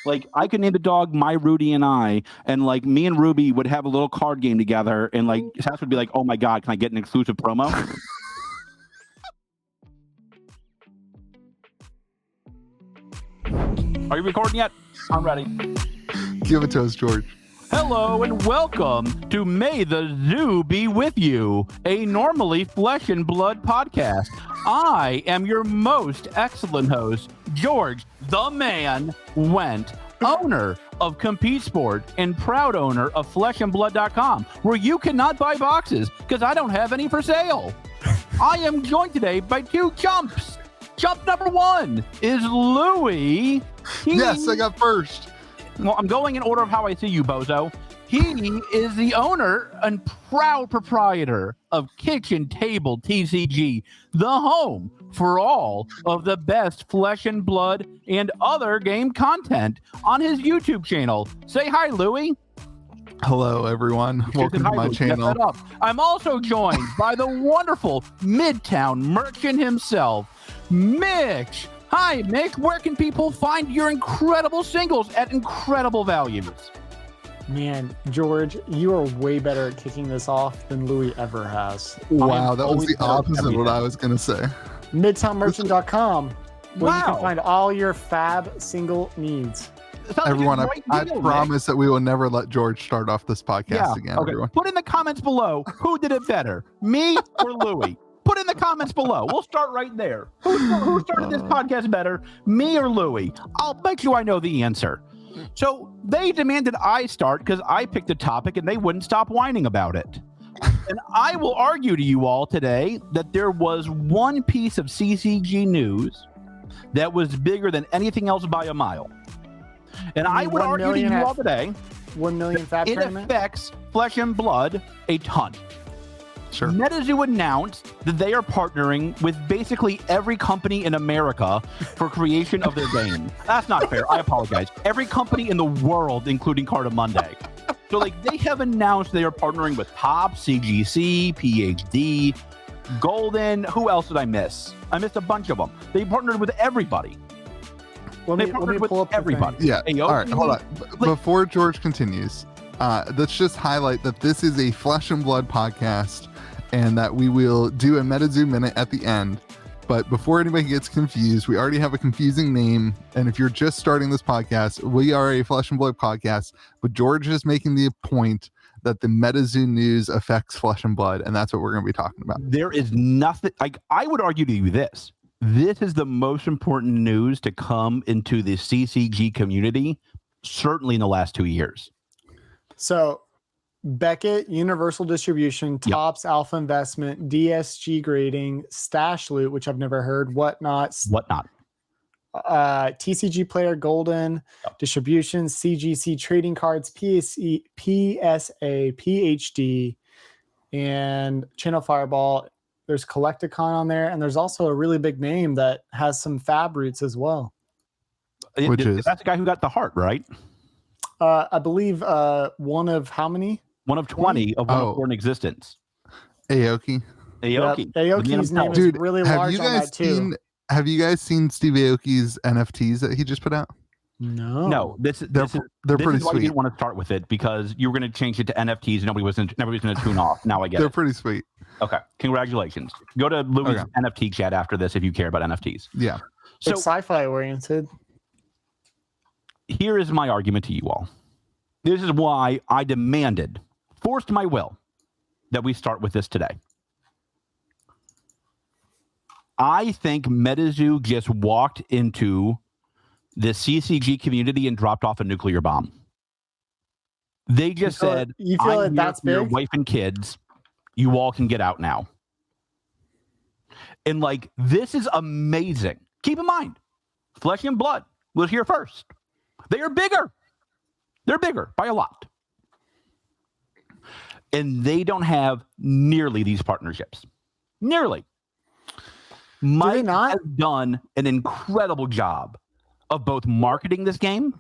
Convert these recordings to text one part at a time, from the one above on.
Like, I could name the dog My Rudy and I, and like me and Ruby would have a little card game together, and like Sass would be like, "Oh my god, can I get an exclusive promo?" Are you recording yet? I'm ready. Give it to us, George. Hello and welcome to May the Zoo Be With You, a normally flesh and blood podcast. I am your most excellent host, George the Man Went, owner of Compete Sport and proud owner of fleshandblood.com, where you cannot buy boxes because I don't have any for sale. I am joined today by two chumps. Chump number one is Louie. Yes, I got first. Well, I'm going in order of how I see you, bozo. He is the owner and proud proprietor of KitchenTableTCG, the home for all of the best flesh and blood and other game content on his YouTube channel. Say hi, Louie. Hello, everyone. Welcome to my channel. I'm also joined by the wonderful Midtown merchant himself, Mitch. Hi, Mick. Where can people find your incredible singles at incredible values? Man, George, you are way better at kicking this off than Louis ever has. Wow, that was the opposite of what I was going to say. MidtownMerchant.com, where you can find all your fab single needs. Everyone, I promise that we will never let George start off this podcast again. Okay. Everyone. Put in the comments below who did it better, me or Louie. Put in the comments below. We'll start right there. Who started this podcast better, me or Louie? I'll bet you I know the answer. So they demanded I start because I picked a topic and they wouldn't stop whining about it. And I will argue to you all today that there was one piece of CCG news that was bigger than anything else by a mile. And I would argue to you all today 1 million fab it tournament affects Flesh and Blood a ton. Sure. Metazoo announced that they are partnering with basically every company in America for creation of their game. That's not fair. I apologize. Every company in the world, including Carta Monday. So, like, they have announced they are partnering with Pop, CGC, PhD, Golden. Who else did I miss? I missed a bunch of them. They partnered with everybody. Let me pull up everybody. Yeah. All right, hold on. Before George continues, let's just highlight that this is a Flesh and Blood podcast and that we will do a Metazoo minute at the end. But before anybody gets confused, we already have a confusing name. And if you're just starting this podcast, we are a Flesh and Blood podcast. But George is making the point that the Metazoo news affects Flesh and Blood. And that's what we're going to be talking about. There is nothing, like, I would argue to you this. This is the most important news to come into the CCG community, certainly in the last 2 years. So Beckett, Universal Distribution, Tops, Alpha Investment, DSG Grading, Stash Loot, which I've never heard, Whatnot, TCG Player, Golden, Distribution, CGC Trading Cards, PSA, PhD, and Channel Fireball. There's Collecticon on there, and there's also a really big name that has some fab roots as well. Which is? That's the guy who got the heart, right? I believe one of how many? One of 20 of 104 in existence. Aoki. Aoki. Aoki's name is really large on that too. Have you guys seen Steve Aoki's NFTs that he just put out? No. They're pretty sweet. You didn't want to start with it because you were going to change it to NFTs and nobody was going to tune off. Now I get it. They're pretty sweet. Okay. Congratulations. Go to Louis' NFT chat after this if you care about NFTs. Yeah. So it's sci-fi oriented. Here is my argument to you all. This is why I forced my will, that we start with this today. I think Metazoo just walked into the CCG community and dropped off a nuclear bomb. They just said, "You feel like that's big? Your wife and kids, you all can get out now." And like, this is amazing. Keep in mind, Flesh and Blood was here first. They are bigger. They're bigger by a lot. And they don't have nearly these partnerships. Nearly. Mike has done an incredible job of both marketing this game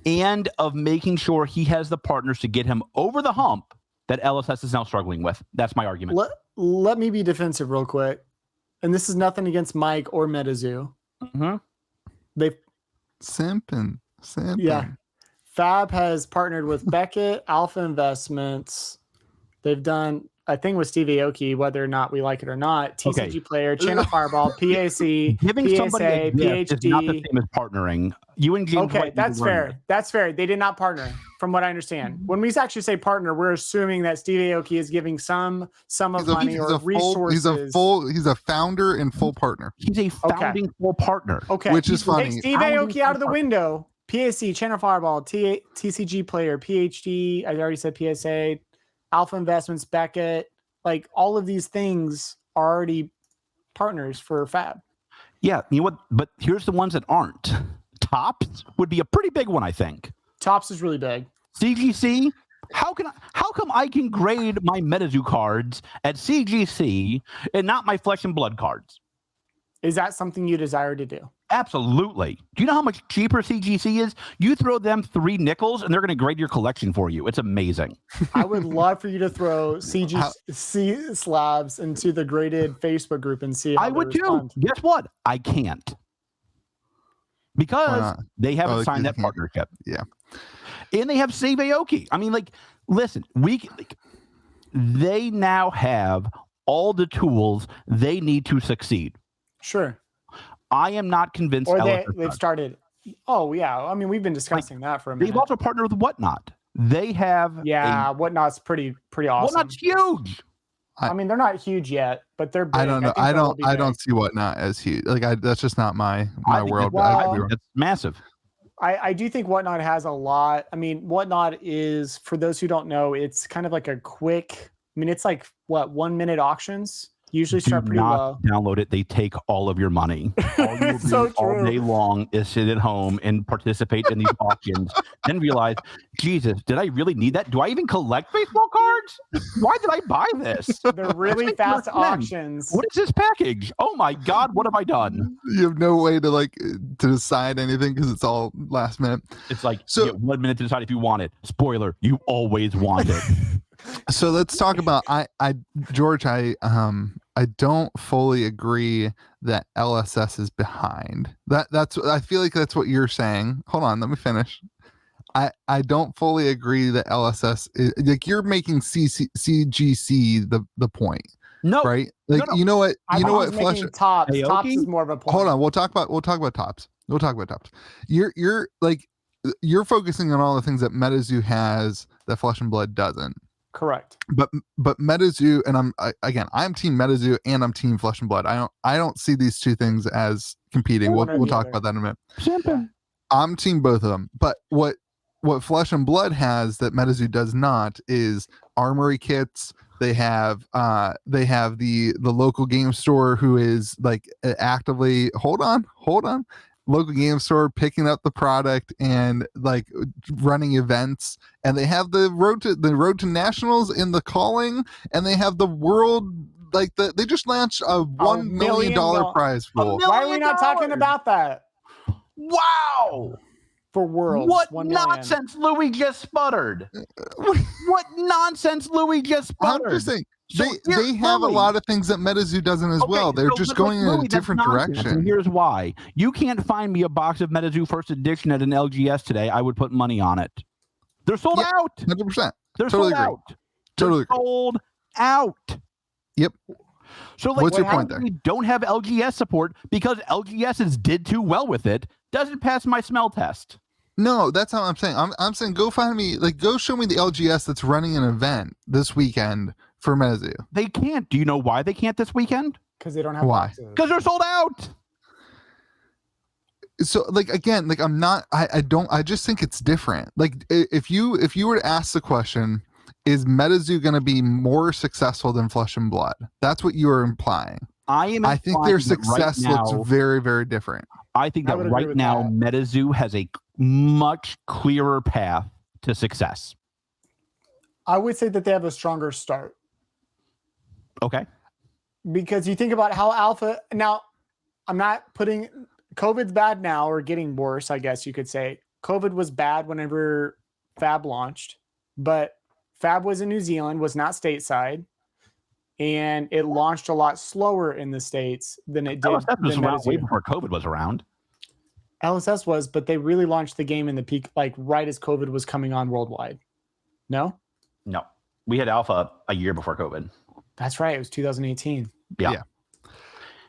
and of making sure he has the partners to get him over the hump that LSS is now struggling with. That's my argument. Let me be defensive real quick. And this is nothing against Mike or Metazoo. Mm-hmm. Simping. Yeah. Fab has partnered with Beckett, Alpha Investments. They've done a thing with Steve Aoki, whether or not we like it or not. TCG Player, Channel Fireball, PAC, Giving somebody PSA, a gift is not the PhD. same as partnering. You and James Okay, White that's fair. That's fair. They did not partner, from what I understand. When we actually say partner, we're assuming that Steve Aoki is giving some of money or resources. He's a founder and full partner. He's a founding full partner. Okay, which is funny. Take Steve Aoki out of the window. PSC, Channel Fireball, TCG Player, PhD. I already said PSA. Alpha Investments, Beckett. Like all of these things are already partners for Fab. Yeah, you know what? But here's the ones that aren't. Tops would be a pretty big one, I think. Tops is really big. CGC. How come I can grade my Metazoo cards at CGC and not my Flesh and Blood cards? Is that something you desire to do? Absolutely. Do you know how much cheaper CGC is? You throw them $3 and they're going to grade your collection for you. It's amazing. I would love for you to throw CGC slabs into the graded Facebook group and see how I would too. Guess what? I can't. Because they haven't signed that partnership. Yeah. And they have Save Aoki. I mean, like, listen, they now have all the tools they need to succeed. Sure. I am not convinced. Or they've started. Oh, yeah. I mean, we've been discussing that for a minute. They've also partnered with Whatnot. They have. Yeah, Whatnot's pretty awesome. Whatnot's huge. I mean, they're not huge yet, but they're big. I don't know. I don't see Whatnot as huge. Like, that's just not my world. That's massive. I do think Whatnot has a lot. I mean, Whatnot is, for those who don't know, it's kind of like a quick. I mean, it's like 1 minute auctions. Usually start pretty low. Download it. They take all of your money. All you do all day long is sit at home and participate in these auctions. Then realize, Jesus, did I really need that? Do I even collect baseball cards? Why did I buy this? They're really fast auctions. What is this package? Oh my God, what have I done? You have no way to decide anything because it's all last minute. It's like you get 1 minute to decide if you want it. Spoiler, you always want it. So let's talk about George. I don't fully agree that LSS is behind. I feel like that's what you're saying. Hold on, let me finish. I don't fully agree that LSS is, like, you're making CGC the point. No, right? Like no. You know what? Flesh Tops is more of a point. Hold on, we'll talk about Tops. You're focusing on all the things that Metazoo has that Flesh and Blood doesn't. Correct. But Metazoo, and I'm team Metazoo and I'm team Flesh and Blood. I don't see these two things as competing. We'll talk about that in a minute. Simple. I'm team both of them. But what Flesh and Blood has that Metazoo does not is armory kits. They have the local game store who is like actively hold on. Local game store picking up the product and like running events, and they have the road to nationals in the calling, and they have the world, like they just launched a $1 million prize pool. Why are we not talking about that? Wow. For worlds. What nonsense Louis just sputtered. What nonsense Louis just sputtered. I'm just saying, they have a lot of things that Metazoo doesn't as well. They're just going in a different direction. And here's why. You can't find me a box of Metazoo first edition at an LGS today. I would put money on it. They're sold out. 100%. They're totally sold agree. out. Totally They're sold out. Yep. So like, what's your point there? We don't have LGS support because LGSs did too well with it. Doesn't pass my smell test. No, that's how I'm saying. I'm saying go find me, go show me the LGS that's running an event this weekend for Metazoo. They can't. Do you know why they can't this weekend? Because they don't have boxes. Because they're sold out. So again, I just think it's different. Like if you were to ask the question, is Metazoo going to be more successful than Flesh and Blood? That's what you are implying. I think their success looks very, very different. I think that right now Metazoo has a much clearer path to success. I would say that they have a stronger start. Okay. Because you think about how Alpha, now I'm not putting, COVID's bad now, or getting worse, I guess you could say. COVID was bad whenever Fab launched, but Fab was in New Zealand, was not stateside, and it launched a lot slower in the States than it did. That was around way before COVID was around. LSS was, but they really launched the game in the peak, like right as COVID was coming on worldwide. No? No. We had alpha a year before COVID. That's right. It was 2018. Yeah.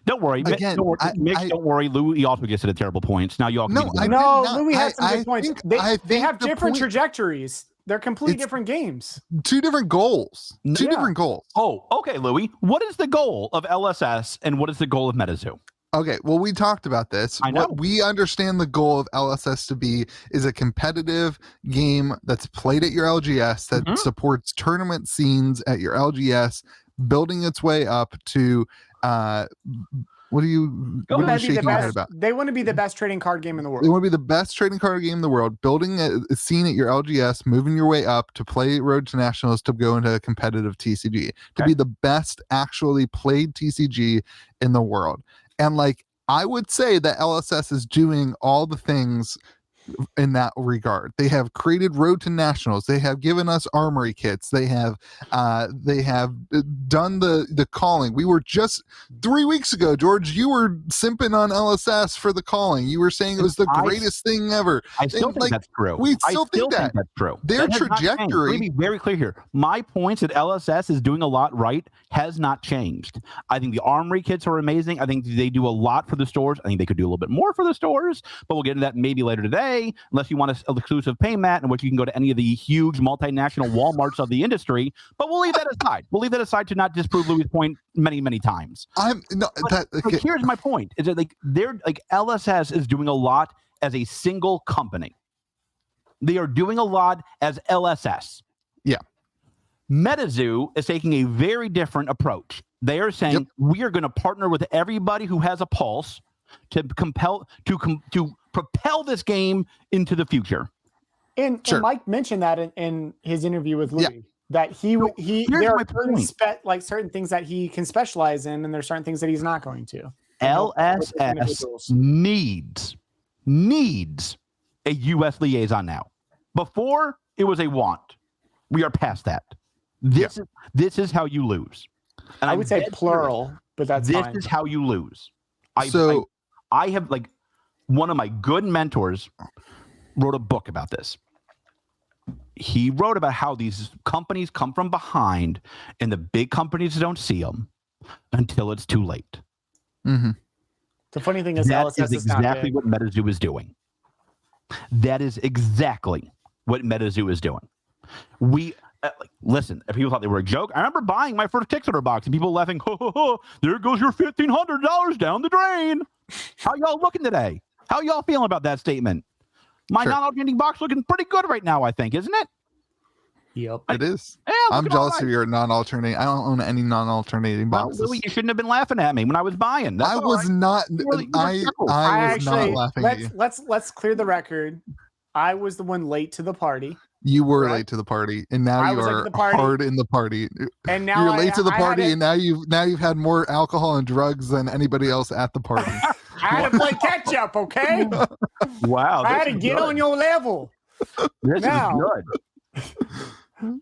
Don't worry. Again, don't worry. Louis also gets to the terrible points. Now you all No, can Louis has some good points. They have different trajectories. They're completely different games. Two different goals. Different goals. Oh, okay, Louis. What is the goal of LSS and what is the goal of Metazoo? Okay, well, we talked about this. I know. What we understand the goal of LSS to be is a competitive game that's played at your LGS that supports tournament scenes at your LGS, building its way up to what are you shaking your head about? They want to be the best trading card game in the world. They want to be the best trading card game in the world, building a scene at your LGS, moving your way up to play Road to Nationals to go into a competitive TCG, to be the best actually played TCG in the world. And like, I would say that LSS is doing all the things in that regard. They have created Road to Nationals. They have given us armory kits. They have done the calling. We were just 3 weeks ago, George, you were simping on LSS for the calling. You were saying it was the greatest thing ever. I still think that's true. We still think that's true. Their trajectory. Let me be very clear here. My points that LSS is doing a lot right has not changed. I think the armory kits are amazing. I think they do a lot for the stores. I think they could do a little bit more for the stores, but we'll get into that maybe later today. Unless you want an exclusive pay mat in which you can go to any of the huge multinational Walmarts of the industry, but we'll leave that aside. We'll leave that aside to not disprove Louis' point many, many times. Here's my point: is that LSS is doing a lot as a single company. They are doing a lot as LSS. Yeah. Metazoo is taking a very different approach. They are saying we are going to partner with everybody who has a pulse to propel this game into the future. And Mike mentioned that in his interview with Louis, that there are certain things that he can specialize in, and there's certain things that he's not going to. LSS needs a U.S. liaison now. Before, it was a want. We are past that. This is how you lose. And I would say plural, but that's fine. This is how you lose. I have one of my good mentors wrote a book about this. He wrote about how these companies come from behind and the big companies don't see them until it's too late. Mm-hmm. The funny thing is that is exactly what Metazoo is doing. That is exactly what Metazoo is doing. We listen, if people thought they were a joke, I remember buying my first Kickstarter box and people laughing, there goes your $1,500 down the drain. How y'all looking today? How y'all feeling about that statement? My non-alternating box looking pretty good right now, I think, isn't it? Yep. It is. Yeah, I'm jealous of your non-alternating. I don't own any non-alternating boxes. Louis, you shouldn't have been laughing at me when I was buying. I was not. I was not laughing at you. Let's clear the record. I was the one late to the party. You were late to the party, and now you are hard in the party. And now you're late to the party, and now you've had more alcohol and drugs than anybody else at the party. I had to play catch up, okay? Wow, I had to get on your level. This is good.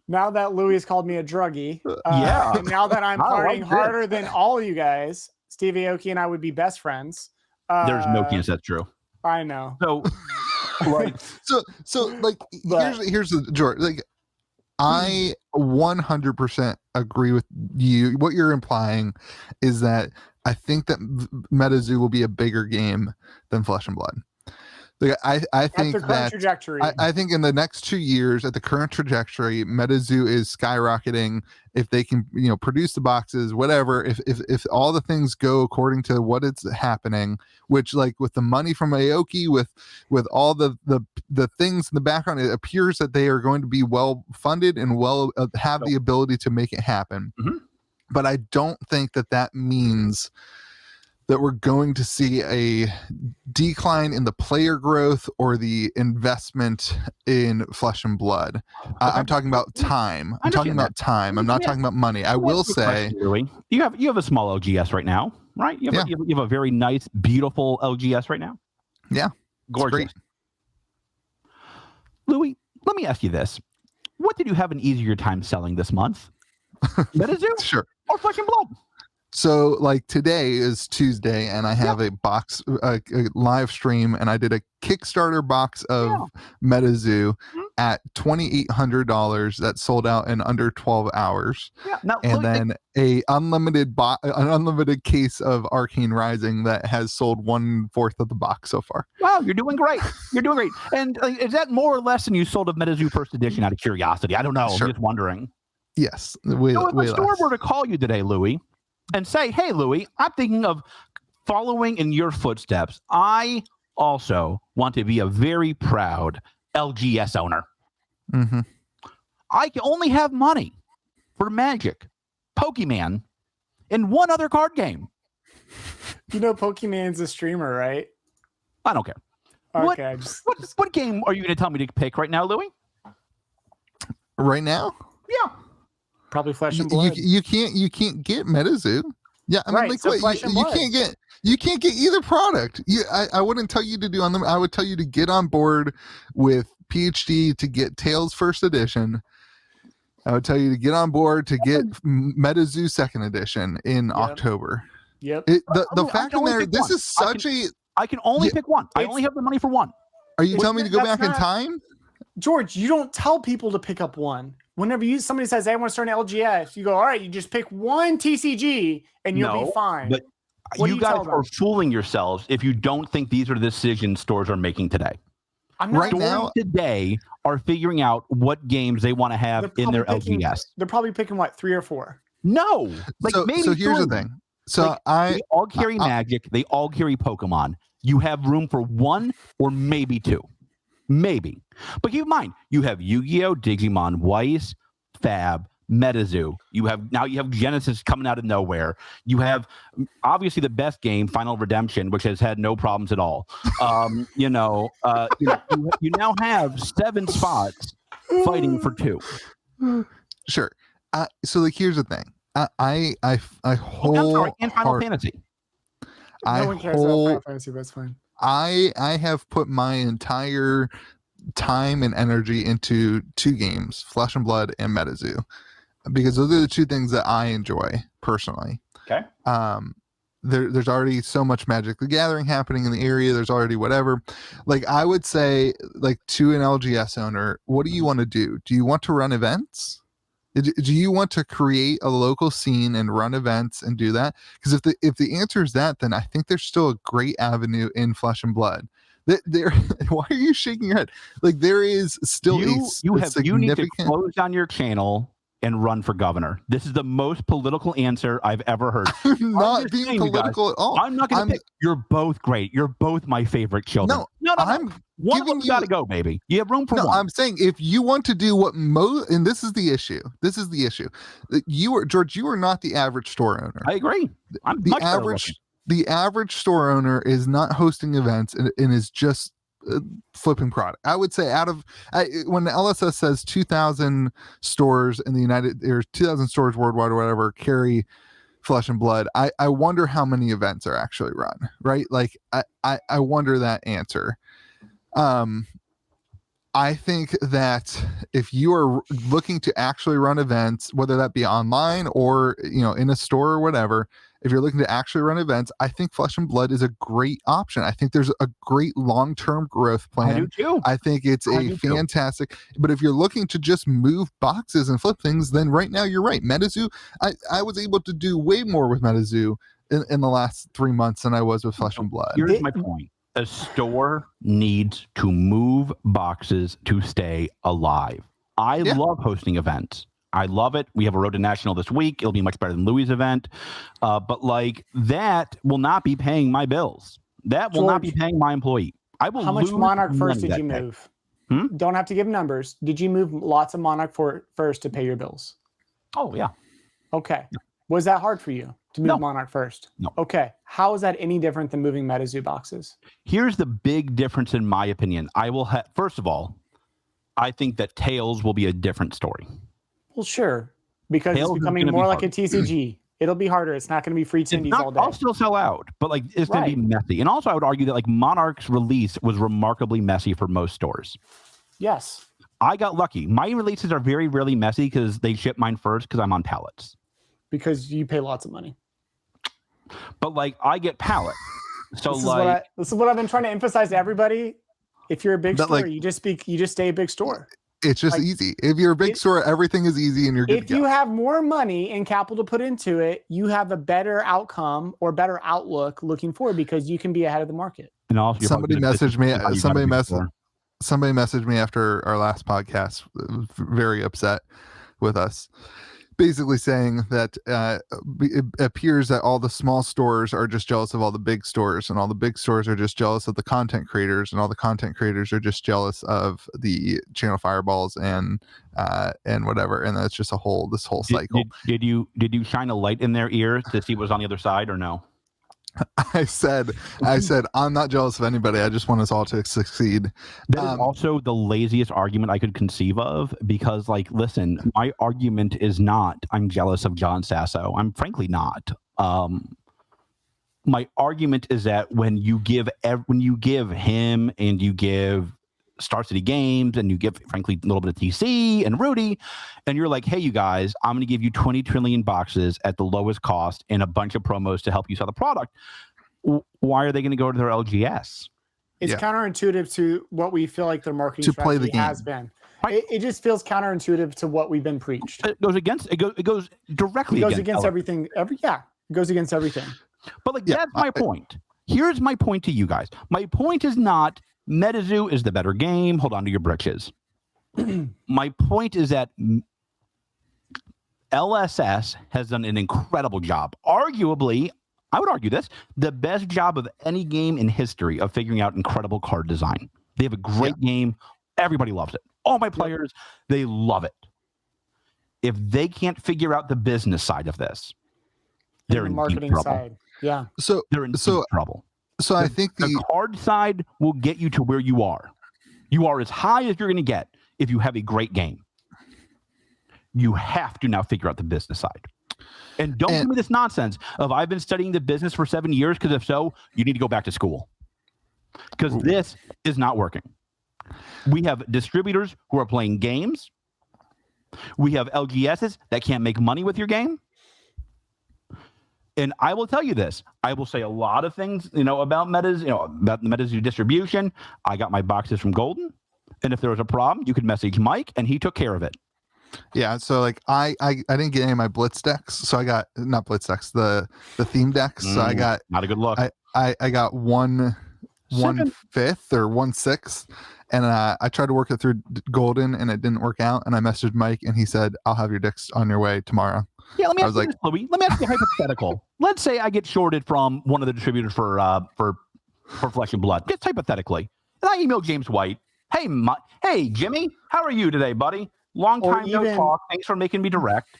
Now that Louis called me a druggie, and now that I'm partying harder than all of you guys, Steve Aoki and I would be best friends. There's no chance that's true. I know. So. Here's the George. I 100% agree with you. What you're implying is that I think that Metazoo will be a bigger game than Flesh and Blood. I think that trajectory. I think in the next 2 years, at the current trajectory, Metazoo is skyrocketing. If they can, produce the boxes, whatever. If all the things go according to what it's happening, which with the money from Aoki, with all the things in the background, it appears that they are going to be well funded and have the ability to make it happen. Mm-hmm. But I don't think that means that we're going to see a decline in the player growth or the investment in Flesh and Blood. I'm talking about time. I'm talking about time. I'm not talking about money. I will say, you have a small LGS right now, right? You have a very nice, beautiful LGS right now. Yeah, gorgeous. Louis, let me ask you this: what did you have an easier time selling this month? Metazoo, sure, or Flesh and Blood? So like today is Tuesday and I have a box, a live stream, and I did a Kickstarter box of Metazoo at $2,800 that sold out in under 12 hours. Yeah. Now, And look, then an unlimited case of Arcane Rising that has sold 1/4 of the box so far. wow, you're doing great. You're doing great. And is that more or less than you sold of Metazoo First Edition out of curiosity? I don't know. Sure. I'm just wondering. Yes. So if a store were to call you today, Louis, and say, hey, Louis, I'm thinking of following in your footsteps. I also want to be a very proud LGS owner. Mm-hmm. I can only have money for Magic, Pokemon, and one other card game. You know, Pokemon's a streamer, right? I don't care. Okay. What game are you going to tell me to pick right now, Louis? Right now? Yeah. Probably Flesh and Blood. You can't get Metazoo. Yeah, I mean, Right, like so what, Flesh and you Blood. can't get either product. I wouldn't tell you to do on them. I would tell you to get on board with PhD to get Tales First Edition. I would tell you to get on board to get Metazoo Second Edition in October. Yep. The fact in there, this is such I can only pick one. I only have the money for one. Are you telling me to go That's back in not- time? George, you don't tell people to pick up one. Whenever somebody says, hey, I want to start an LGS, you go, all right, you just pick one TCG and you'll be fine. But What do you you guys tell them? are fooling yourselves if you don't think these are the decisions stores are making today. I'm not Right Stores now- today are figuring out what games they want to have They're in their probably picking- LGS. They're probably picking, what, 3 or 4? No. Like maybe so here's the three. thing. So Like, they all carry Magic. They all carry Pokemon. You have room for one or maybe two. Maybe. But keep in mind, you have Yu-Gi-Oh!, Digimon, Weiss, Fab, Metazoo. You have Genesis coming out of nowhere. You have obviously the best game, Final Redemption, which has had no problems at all. You now have 7 spots fighting for 2. Sure. So like here's the thing. I I'm sorry, and Final Fantasy. No one cares about Final Fantasy, that's fine. I have put my entire time and energy into 2 games, Flesh and Blood and Metazoo, because those are the 2 things that I enjoy personally. Okay. There's already so much Magic the Gathering happening in the area. There's already whatever. Like I would say, like to an LGS owner, what do you want to do? Do you want to run events? Do you want to create a local scene and run events and do that? Because if the answer is that, then I think there's still a great avenue in Flesh and Blood. There, why are you shaking your head? Like there is still You need to significant. close down your channel and run for governor. This is the most political answer I've ever heard. Not just being saying, you guys, political at all. I'm not going to pick. You're both great. You're both my favorite children. No, no. I'm One of giving them's got to go, baby. You have room for No, one. I'm saying if you want to do what and this is the issue. This is the issue. George, you are not the average store owner. I agree. I'm The much better average looking. the average store owner is not hosting events and is just flipping product. I would say when the LSS says 2,000 stores in the or 2,000 stores worldwide or whatever carry Flesh and Blood, I wonder how many events are actually run, right? Like I wonder that answer. I think that if you are looking to actually run events, whether that be online or in a store or whatever, if you're looking to actually run events, I think Flesh and Blood is a great option. I think there's a great long-term growth plan. I do too. I think it's a fantastic. But if you're looking to just move boxes and flip things, then right now you're right. Metazoo, I was able to do way more with Metazoo in the last 3 months than I was with Flesh and Blood. Here's my point. A store needs to move boxes to stay alive. I love hosting events. I love it. We have a Road to National this week. It'll be much better than Louis' event. But like that will not be paying my bills. That will not be paying my employee. I will. How much lose Monarch money First did that you day. move? Don't have to give numbers. Did you move lots of Monarch First to pay your bills? Oh yeah. Okay. Was that hard for you to move No. Monarch First? No. Okay. How is that any different than moving Metazoo boxes? Here's the big difference in my opinion. I will have. First of all, I think that Tails will be a different story. Well, sure, because Tails it's is becoming gonna be more like a hard. TCG. It'll be harder. It's not going to be free Tindies all day. I'll still sell out, but like it's going to be messy. And also, I would argue that like Monarch's release was remarkably messy for most stores. Yes. I got lucky. My releases are very rarely messy because they ship mine first because I'm on pallets. Because you pay lots of money. But like I get pallet. So this is what I've been trying to emphasize to everybody. If you're a big store, like, you just stay a big store. It's just easy. If you're a big store, everything is easy and you're good. If you have more money and capital to put into it, you have a better outcome or better outlook looking forward because you can be ahead of the market. And also, somebody messaged me. Somebody messaged me after our last podcast, very upset with us, basically saying that it appears that all the small stores are just jealous of all the big stores, and all the big stores are just jealous of the content creators, and all the content creators are just jealous of the channel fireballs and whatever. And that's just this whole cycle. Did you shine a light in their ear to see what was on the other side or no? I said, I'm not jealous of anybody. I just want us all to succeed. That is also the laziest argument I could conceive of because, like, listen, my argument is not I'm jealous of John Sasso. I'm frankly not. My argument is that when you give him and you give Star City Games and you give, frankly, a little bit of TC and Rudy, and you're like, hey, you guys, I'm going to give you 20 trillion boxes at the lowest cost and a bunch of promos to help you sell the product. Why are they going to go to their LGS? It's counterintuitive to what we feel like their marketing to play the game has been. Right. It just feels counterintuitive to what we've been preached. It goes directly against everything. It goes against everything. But that's my point. Here's my point to you guys. My point is not Metazoo is the better game. Hold on to your britches. My point is that LSS has done an incredible job. Arguably, I would argue this, the best job of any game in history of figuring out incredible card design. They have a great game. Everybody loves it. All my players, they love it. If they can't figure out the business side of this, they're in marketing deep trouble. Side. Yeah. So they're in deep trouble. So I think the card side will get you to where you are. You are as high as you're going to get if you have a great game. You have to now figure out the business side. And don't give me this nonsense of I've been studying the business for 7 years, because if so, you need to go back to school. Because this is not working. We have distributors who are playing games. We have LGSs that can't make money with your game. And I will tell you this. I will say a lot of things, about Metas, about the Metazoo distribution. I got my boxes from Golden. And if there was a problem, you could message Mike, and he took care of it. Yeah, so like I didn't get any of my Blitz decks, so I got not Blitz decks, the theme decks. So I got not a good look. I got 1/5 or 1/6, and I tried to work it through Golden, and it didn't work out. And I messaged Mike, and he said, "I'll have your decks on your way tomorrow." Yeah, let me ask you this, Louis. Let me ask you a hypothetical. Let's say I get shorted from one of the distributors for Flesh and Blood, just hypothetically, and I email James White. Hey, Jimmy, how are you today, buddy? Long time no talk. Thanks for making me direct.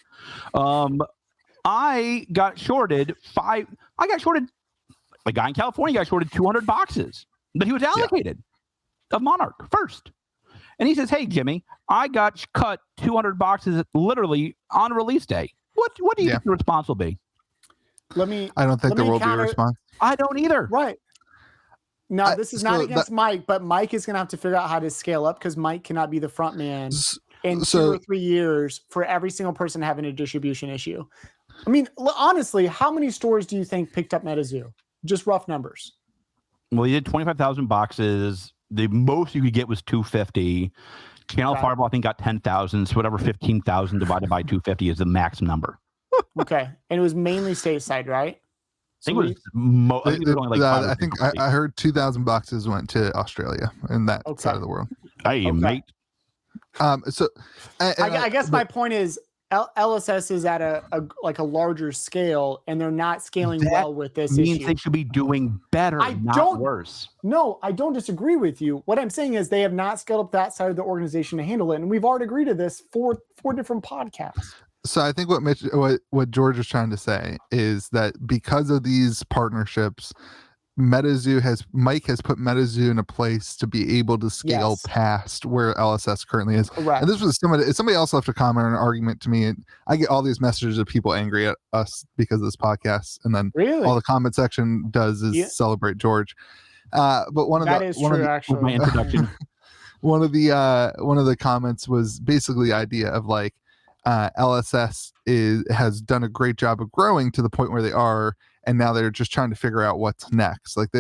I got shorted a guy in California got shorted 200 boxes that he was allocated of Monarch first. And he says, hey, Jimmy, I got cut 200 boxes literally on release day. What do you think the response will be? I don't think there will be a response. I don't either. Right. Now, this is not against Mike, but Mike is going to have to figure out how to scale up, because Mike cannot be the front man in 2 or 3 years for every single person having a distribution issue. I mean, honestly, how many stores do you think picked up Metazoo? Just rough numbers. Well, he did 25,000 boxes. The most you could get was 250. Channel Fireball, I think, got 10,000. So whatever 15,000 divided by 250 is the max number. Okay. And it was mainly stateside, right? I think it was only like I think I heard 2,000 boxes went to Australia and that side of the world. Hey, mate. So I guess my point is LSS is at a larger scale, and they're not scaling well with this issue. They should be doing better, not worse. No, I don't disagree with you. What I'm saying is they have not scaled up that side of the organization to handle it, and we've already agreed to this for 4 different podcasts. So I think what George was trying to say is that because of these partnerships, Mike has put Metazoo in a place to be able to scale past where LSS currently is. Correct. And this was somebody else left a comment or an argument to me, and I get all these messages of people angry at us because of this podcast, and then all the comment section does is celebrate George. But one of my introduction. one of the comments was basically the idea of LSS has done a great job of growing to the point where they are, and now they're just trying to figure out what's next. Like I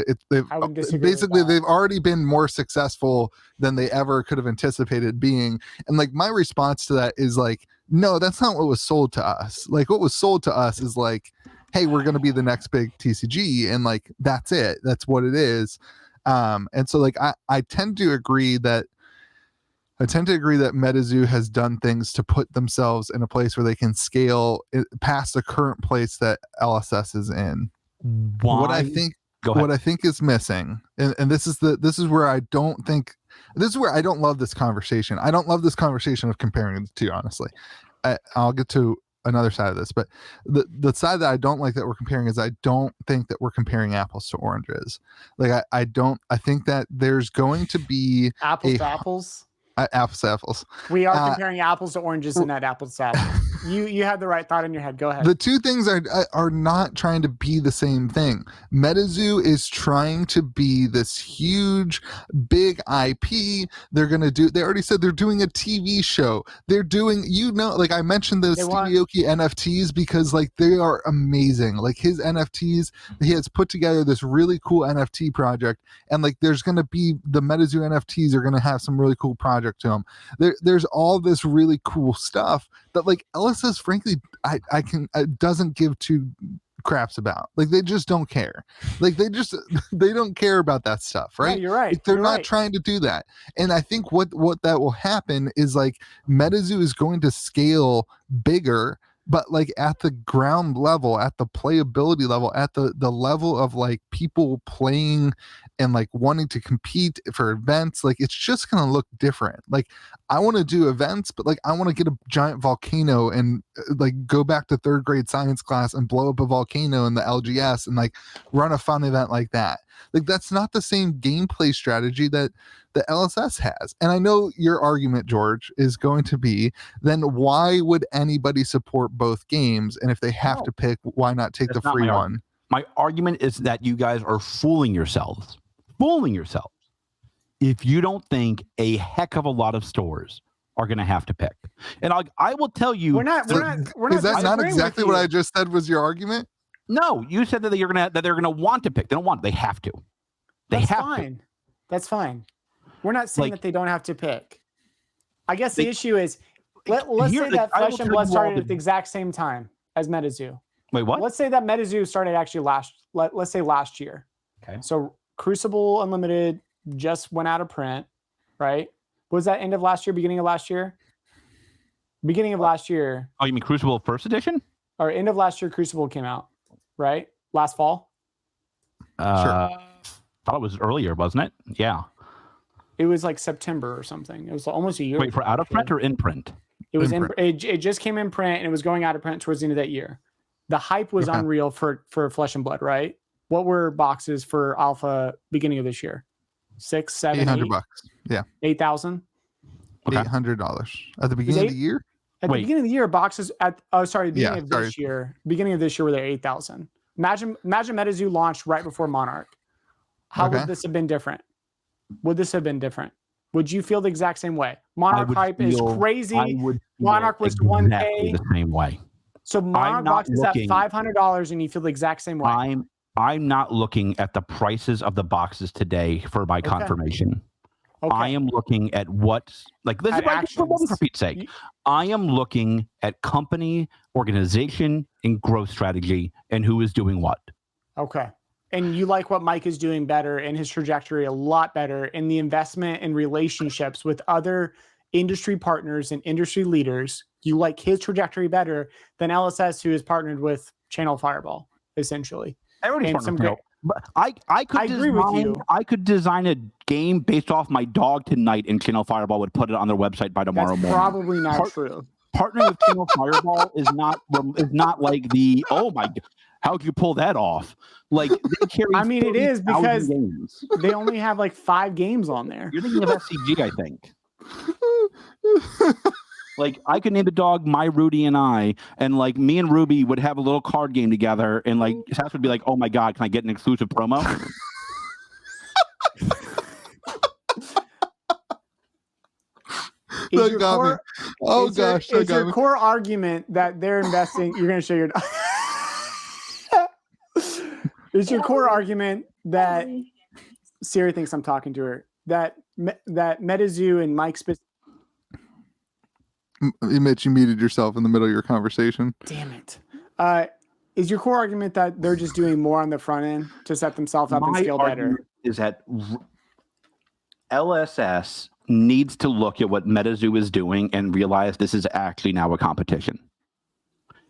would disagree with basically that. they've already been more successful than they ever could have anticipated being. And like my response to that is like, no, that's not what was sold to us. Like what was sold to us is like, hey, we're going to be the next big TCG, and like that's it. That's what it is. And so like I tend to agree that Metazoo has done things to put themselves in a place where they can scale past the current place that LSS is in. Why? What I think is missing, and this is where I don't love this conversation. I don't love this conversation of comparing the two, honestly. I'll get to another side of this, but the side that I don't like that we're comparing is I don't think that we're comparing apples to oranges. Like I think that there's going to be apples to apples. Apples to apples. We are comparing apples to oranges and not apples to apples. You had the right thought in your head. Go ahead. The two things are not trying to be the same thing. Metazoo is trying to be this huge, big IP. They already said they're doing a TV show. They're doing, like I mentioned the Steve Aoki NFTs because like they are amazing. Like his NFTs, he has put together this really cool NFT project, and like there's going to be the Metazoo NFTs are going to have some really cool project to them. There's all this really cool stuff that like LSS frankly doesn't give two craps about. Like they just don't care. Like they don't care about that stuff, right? Yeah, you're right. Like, they're not trying to do that. And I think what that will happen is like Metazoo is going to scale bigger, but like at the ground level, at the playability level, at the level of like people playing and like wanting to compete for events, like it's just going to look different. Like I want to do events, but like I want to get a giant volcano and like go back to third grade science class and blow up a volcano in the LGS and like run a fun event like that. Like that's not the same gameplay strategy that the LSS has. And I know your argument, George, is going to be, then why would anybody support both games? And if they have to pick, why not take the free one? My argument is that you guys are fooling yourselves. If you don't think a heck of a lot of stores are going to have to pick. And I will tell you, we're not is that not exactly what I just said was your argument? No, you said that they're gonna want to pick. They don't want. They have to. That's fine. We're not saying that they don't have to pick. I guess the issue is let's say that Flesh and Blood started at the exact same time as Metazoo. Wait, what? Let's say that Metazoo started actually last year. Okay. So Crucible Unlimited just went out of print, right? Was that end of last year, beginning of last year? Beginning of last year. Oh, you mean Crucible first edition? Or end of last year, Crucible came out, right? Last fall? Sure. Thought it was earlier, wasn't it? Yeah. It was like September or something. It was almost a year. Wait, for out of print or in print? It was it just came in print and it was going out of print towards the end of that year. The hype was unreal for Flesh and Blood, right? What were boxes for Alpha beginning of this year? 6, 7, $800. Yeah. 8,000. Okay. $800 at the beginning of the year. At the beginning of the year, boxes beginning of this year were there 8,000. Imagine Metazoo launched right before Monarch. How would this have been different? Would you feel the exact same way? Monarch hype is crazy. Monarch was exactly 1K. the same way. So Monarch box is at $500 and you feel the exact same way. I'm not looking at the prices of the boxes today for my confirmation. Okay. I am looking at what's like this is for Pete's sake. I am looking at company, organization, and growth strategy and who is doing what. Okay. And you like what Mike is doing better and his trajectory a lot better in the investment and relationships with other industry partners and industry leaders. You like his trajectory better than LSS, who is partnered with Channel Fireball, essentially. But I could design a game based off my dog tonight, and Channel Fireball would put it on their website by tomorrow morning. Probably not true. Partnering with Channel Fireball is not like the how'd you pull that off? Like they carry. I mean, it is because games. They only have like 5 games on there. You're thinking of SCG, I think. Like I could name the dog My Rudy and I, and like me and Ruby would have a little card game together, and like Sass would be like, "Oh my god, can I get an exclusive promo?" That got me. Oh gosh, is your core argument that they're investing? You're going to show your. Is your core argument that Siri thinks I'm talking to her? That Metazoo and Mike Mitch, you muted yourself in the middle of your conversation. Damn it. Is your core argument that they're just doing more on the front end to set themselves up and scale better? Is that LSS needs to look at what Metazoo is doing and realize this is actually now a competition.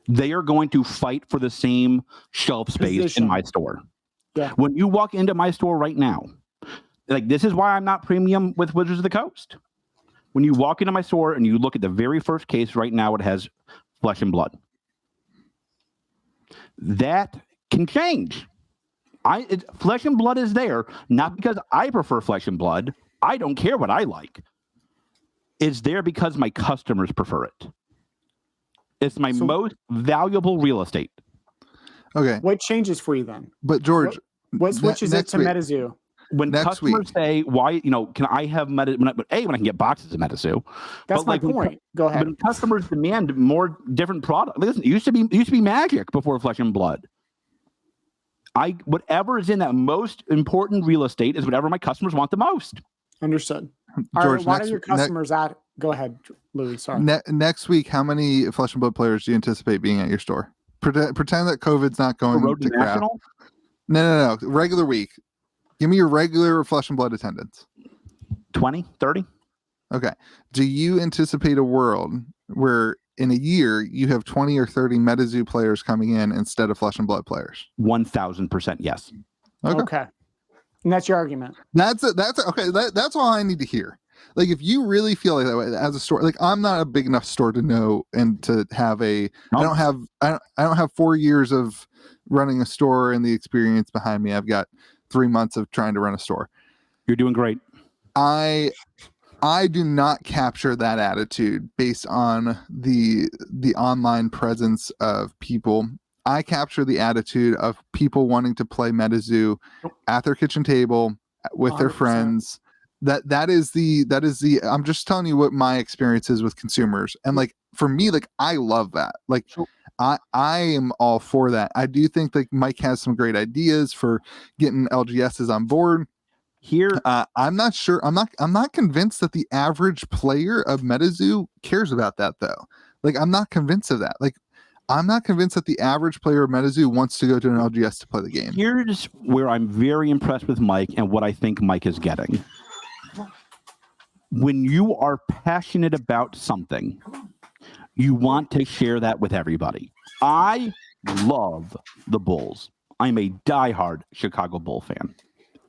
They are going to fight for the same shelf space in my store. Yeah. When you walk into my store right now, like this is why I'm not premium with Wizards of the Coast. When you walk into my store and you look at the very first case right now, it has Flesh and Blood. That can change. Flesh and Blood is there, not because I prefer Flesh and Blood. I don't care what I like. It's there because my customers prefer it. It's my most valuable real estate. Okay. What changes for you then? But George, what switches it to Metazoo? When customers say, why, can I have Metazoo? When I can get boxes of Metazoo. That's my point. Go ahead. When customers demand more different products, listen, it used to be Magic before Flesh and Blood. Whatever is in that most important real estate is whatever my customers want the most. Understood. George, why are your customers at? Go ahead, Louis. Sorry. Next week, how many Flesh and Blood players do you anticipate being at your store? Pretend that COVID's not going to crap. No. Regular week. Give me your regular Flesh and Blood attendance. 20, 30. Okay. Do you anticipate a world where in a year you have 20 or 30 Metazoo players coming in instead of Flesh and Blood players? 1,000% yes. Okay. And that's your argument. That's okay. That's all I need to hear. Like, if you really feel like that way as a store, like I'm not a big enough store to know and to have I don't have 4 years of running a store and the experience behind me. I've got 3 months of trying to run a store. You're doing great. I do not capture that attitude based on the online presence of people. I capture the attitude of people wanting to play Metazoo at their kitchen table with 100%. Their friends. That is the I'm just telling you what my experience is with consumers. And like for me, like I love that. Like I am all for that. I do think like Mike has some great ideas for getting LGSs on board. Here, I'm not sure. I'm not convinced that the average player of Metazoo cares about that though. Like I'm not convinced of that. Like I'm not convinced that the average player of Metazoo wants to go to an LGS to play the game. Here's where I'm very impressed with Mike and what I think Mike is getting. When you are passionate about something, you want to share that with everybody. I love the Bulls. I'm a diehard Chicago Bull fan.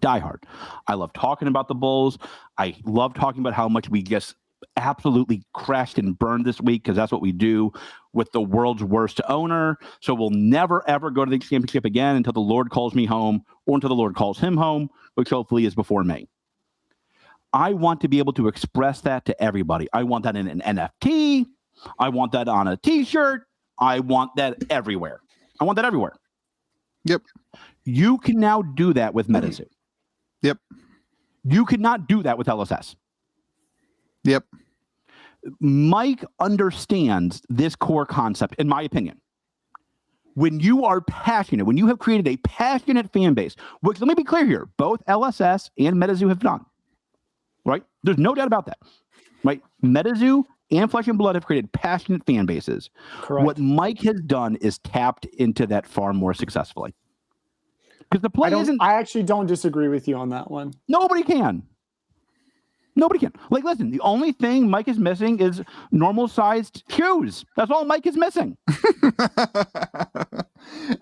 Diehard. I love talking about the Bulls. I love talking about how much we just absolutely crashed and burned this week because that's what we do with the world's worst owner. So we'll never, ever go to the championship again until the Lord calls me home or until the Lord calls him home, which hopefully is before May. I want to be able to express that to everybody. I want that in an NFT. I want that on a t-shirt. I want that everywhere. I want that everywhere. Yep. You can now do that with Metazoo. Yep. You could not do that with LSS. Yep. Mike understands this core concept, in my opinion. When you are passionate, when you have created a passionate fan base, which let me be clear here, both LSS and Metazoo have done. Right? There's no doubt about that. Right? Metazoo and Flesh and Blood have created passionate fan bases. Correct. What Mike has done is tapped into that far more successfully. Because the play isn't. I actually don't disagree with you on that one. Nobody can. Nobody can. Like, listen, the only thing Mike is missing is normal sized shoes. That's all Mike is missing.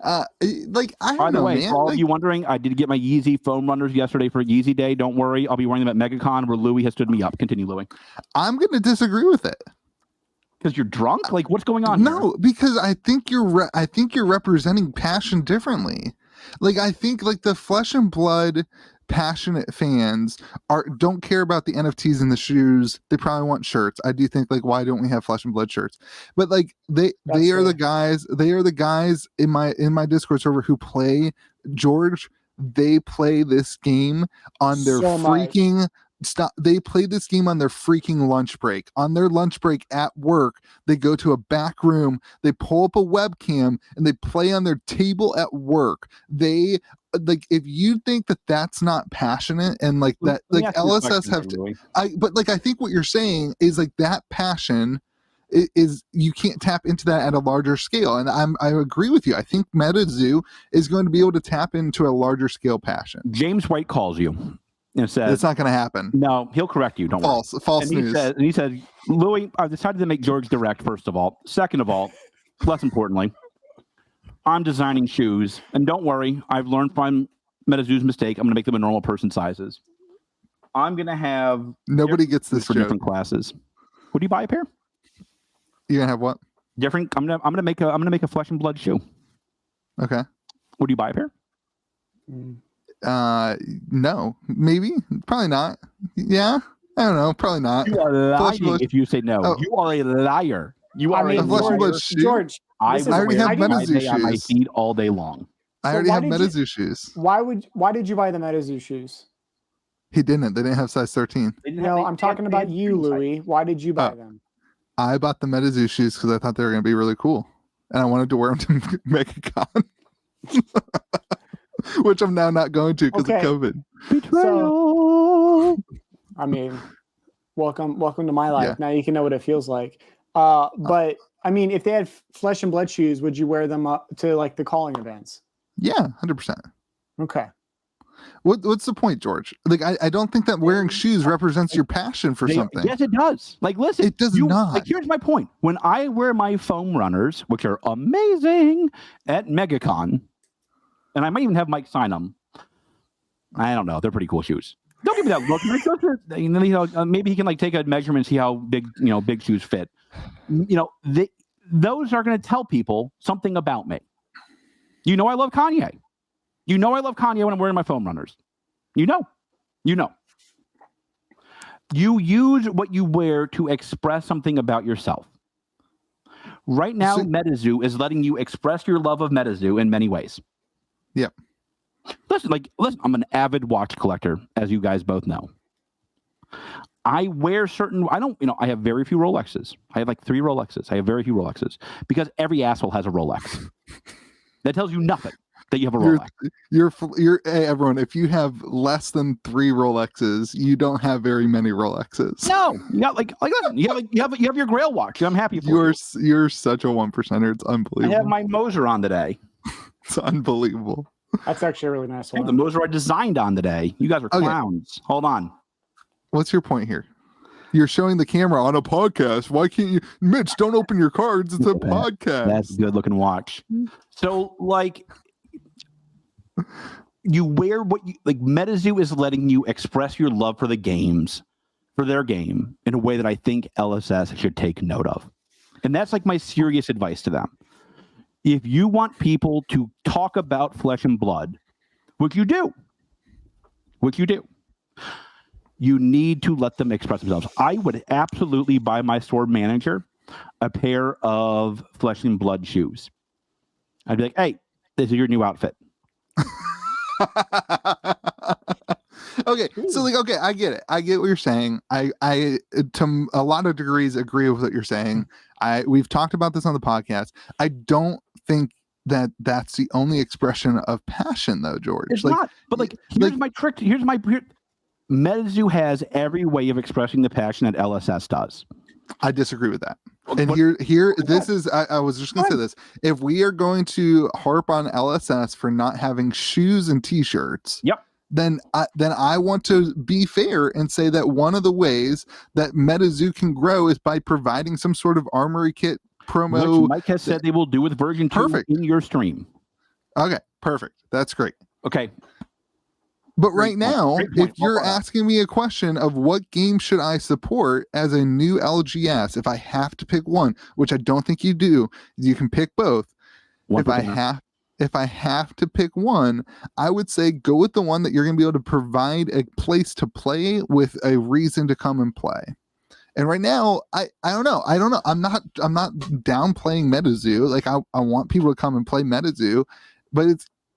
I By the way, man. for all of you wondering, I did get my Yeezy foam runners yesterday for Yeezy Day. Don't worry. I'll be wearing them at MegaCon where Louis has stood me up. Continue, Louis. I'm going to disagree with it. Because you're drunk? Like, what's going on No, here? because I think you're representing passion differently. Like, I think like the Flesh and Blood passionate fans don't care about the NFTs and the shoes. They probably want shirts. I do think like, why don't we have Flesh and Blood shirts? But like they are the guys in my Discord server who play George. They play this game on their stop. They play this game on their freaking lunch break. On their lunch break at work, they go to a back room, they pull up a webcam, and they play on their table at work. They like, if you think that that's not passionate and like that, like LSS have, I think what you're saying is like that passion is you can't tap into that at a larger scale. And I agree with you. I think Metazoo is going to be able to tap into a larger scale passion. James White calls you and says it's not going to happen. No, he'll correct you. Don't worry. False news. He said, Louis, I've decided to make George direct. First of all, second of all, less importantly, I'm designing shoes, and don't worry, I've learned from Metazoo's mistake. I'm going to make them in normal person sizes. I'm going to have nobody gets this for joke. Different classes. Would you buy a pair? You're gonna have what? Different. I'm gonna make a flesh and blood shoe. Okay. Would you buy a pair? No. Maybe. Probably not. Yeah. I don't know. Probably not. You are lying if you say no. Oh. You are a liar. You are a liar. George, I already have Metazoo shoes on my feet all day long. I already have Metazoo shoes. Why did you buy the Metazoo shoes? He didn't. They didn't have size 13. No, I'm talking about you, Louis. Why did you buy them? I bought the Metazoo shoes because I thought they were going to be really cool. And I wanted to wear them to MegaCon. Which I'm now not going to because of COVID. So, I mean, welcome to my life. Yeah. Now you can know what it feels like. But, I mean, if they had flesh and blood shoes, would you wear them up to, like, the calling events? Yeah, 100%. Okay. What's the point, George? Like, I don't think that wearing shoes represents your passion for something. Yes, it does. Like, listen, it does not. Like, here's my point. When I wear my foam runners, which are amazing at MegaCon, and I might even have Mike sign them. I don't know. They're pretty cool shoes. Don't give me that look. Maybe he can like take a measurement, see how big big shoes fit. Those are going to tell people something about me. I love Kanye. I love Kanye when I'm wearing my foam runners. You know. You use what you wear to express something about yourself. Right now, Metazoo is letting you express your love of Metazoo in many ways. Yep. Listen, I'm an avid watch collector, as you guys both know. I wear I have very few Rolexes. I have like 3 Rolexes. I have very few Rolexes because every asshole has a Rolex. That tells you nothing. That you have a Rolex. Hey, everyone, if you have less than 3 Rolexes, you don't have very many Rolexes. No, you got listen, you have your Grail watch. I'm happy for you. You're such a 1%er. It's unbelievable. I have my Moser on today. It's unbelievable. That's actually a really nice one. The Moser I designed on today. You guys are clowns. Okay. Hold on. What's your point here? You're showing the camera on a podcast. Why can't you, Mitch? Don't open your cards. It's a podcast. That's a good looking watch. So you wear what you like. Metazoo is letting you express your love for the games, for their game, in a way that I think LSS should take note of. And that's like my serious advice to them. If you want people to talk about flesh and blood, which you do, you need to let them express themselves. I would absolutely buy my store manager a pair of flesh and blood shoes. I'd be like, hey, this is your new outfit. Okay, so I get it. I get what you're saying. I to a lot of degrees agree with what you're saying. We've talked about this on the podcast. I don't think that that's the only expression of passion, though, George. It's not. But here's my trick. Metazoo has every way of expressing the passion that LSS does. I disagree with that. And here, this is. I was just going to say this. If we are going to harp on LSS for not having shoes and T-shirts, yep. Then I want to be fair and say that one of the ways that Metazoo can grow is by providing some sort of armory kit promo. Which Mike has said they will do with version 2 in your stream. Okay, perfect. That's great. Okay. But right now, if you're asking me a question of what game should I support as a new LGS, if I have to pick one, which I don't think you do, you can pick both. If I have to pick one, I would say go with the one that you're going to be able to provide a place to play with a reason to come and play. And right now, I don't know. I'm not downplaying Metazoo. Like I want people to come and play Metazoo, but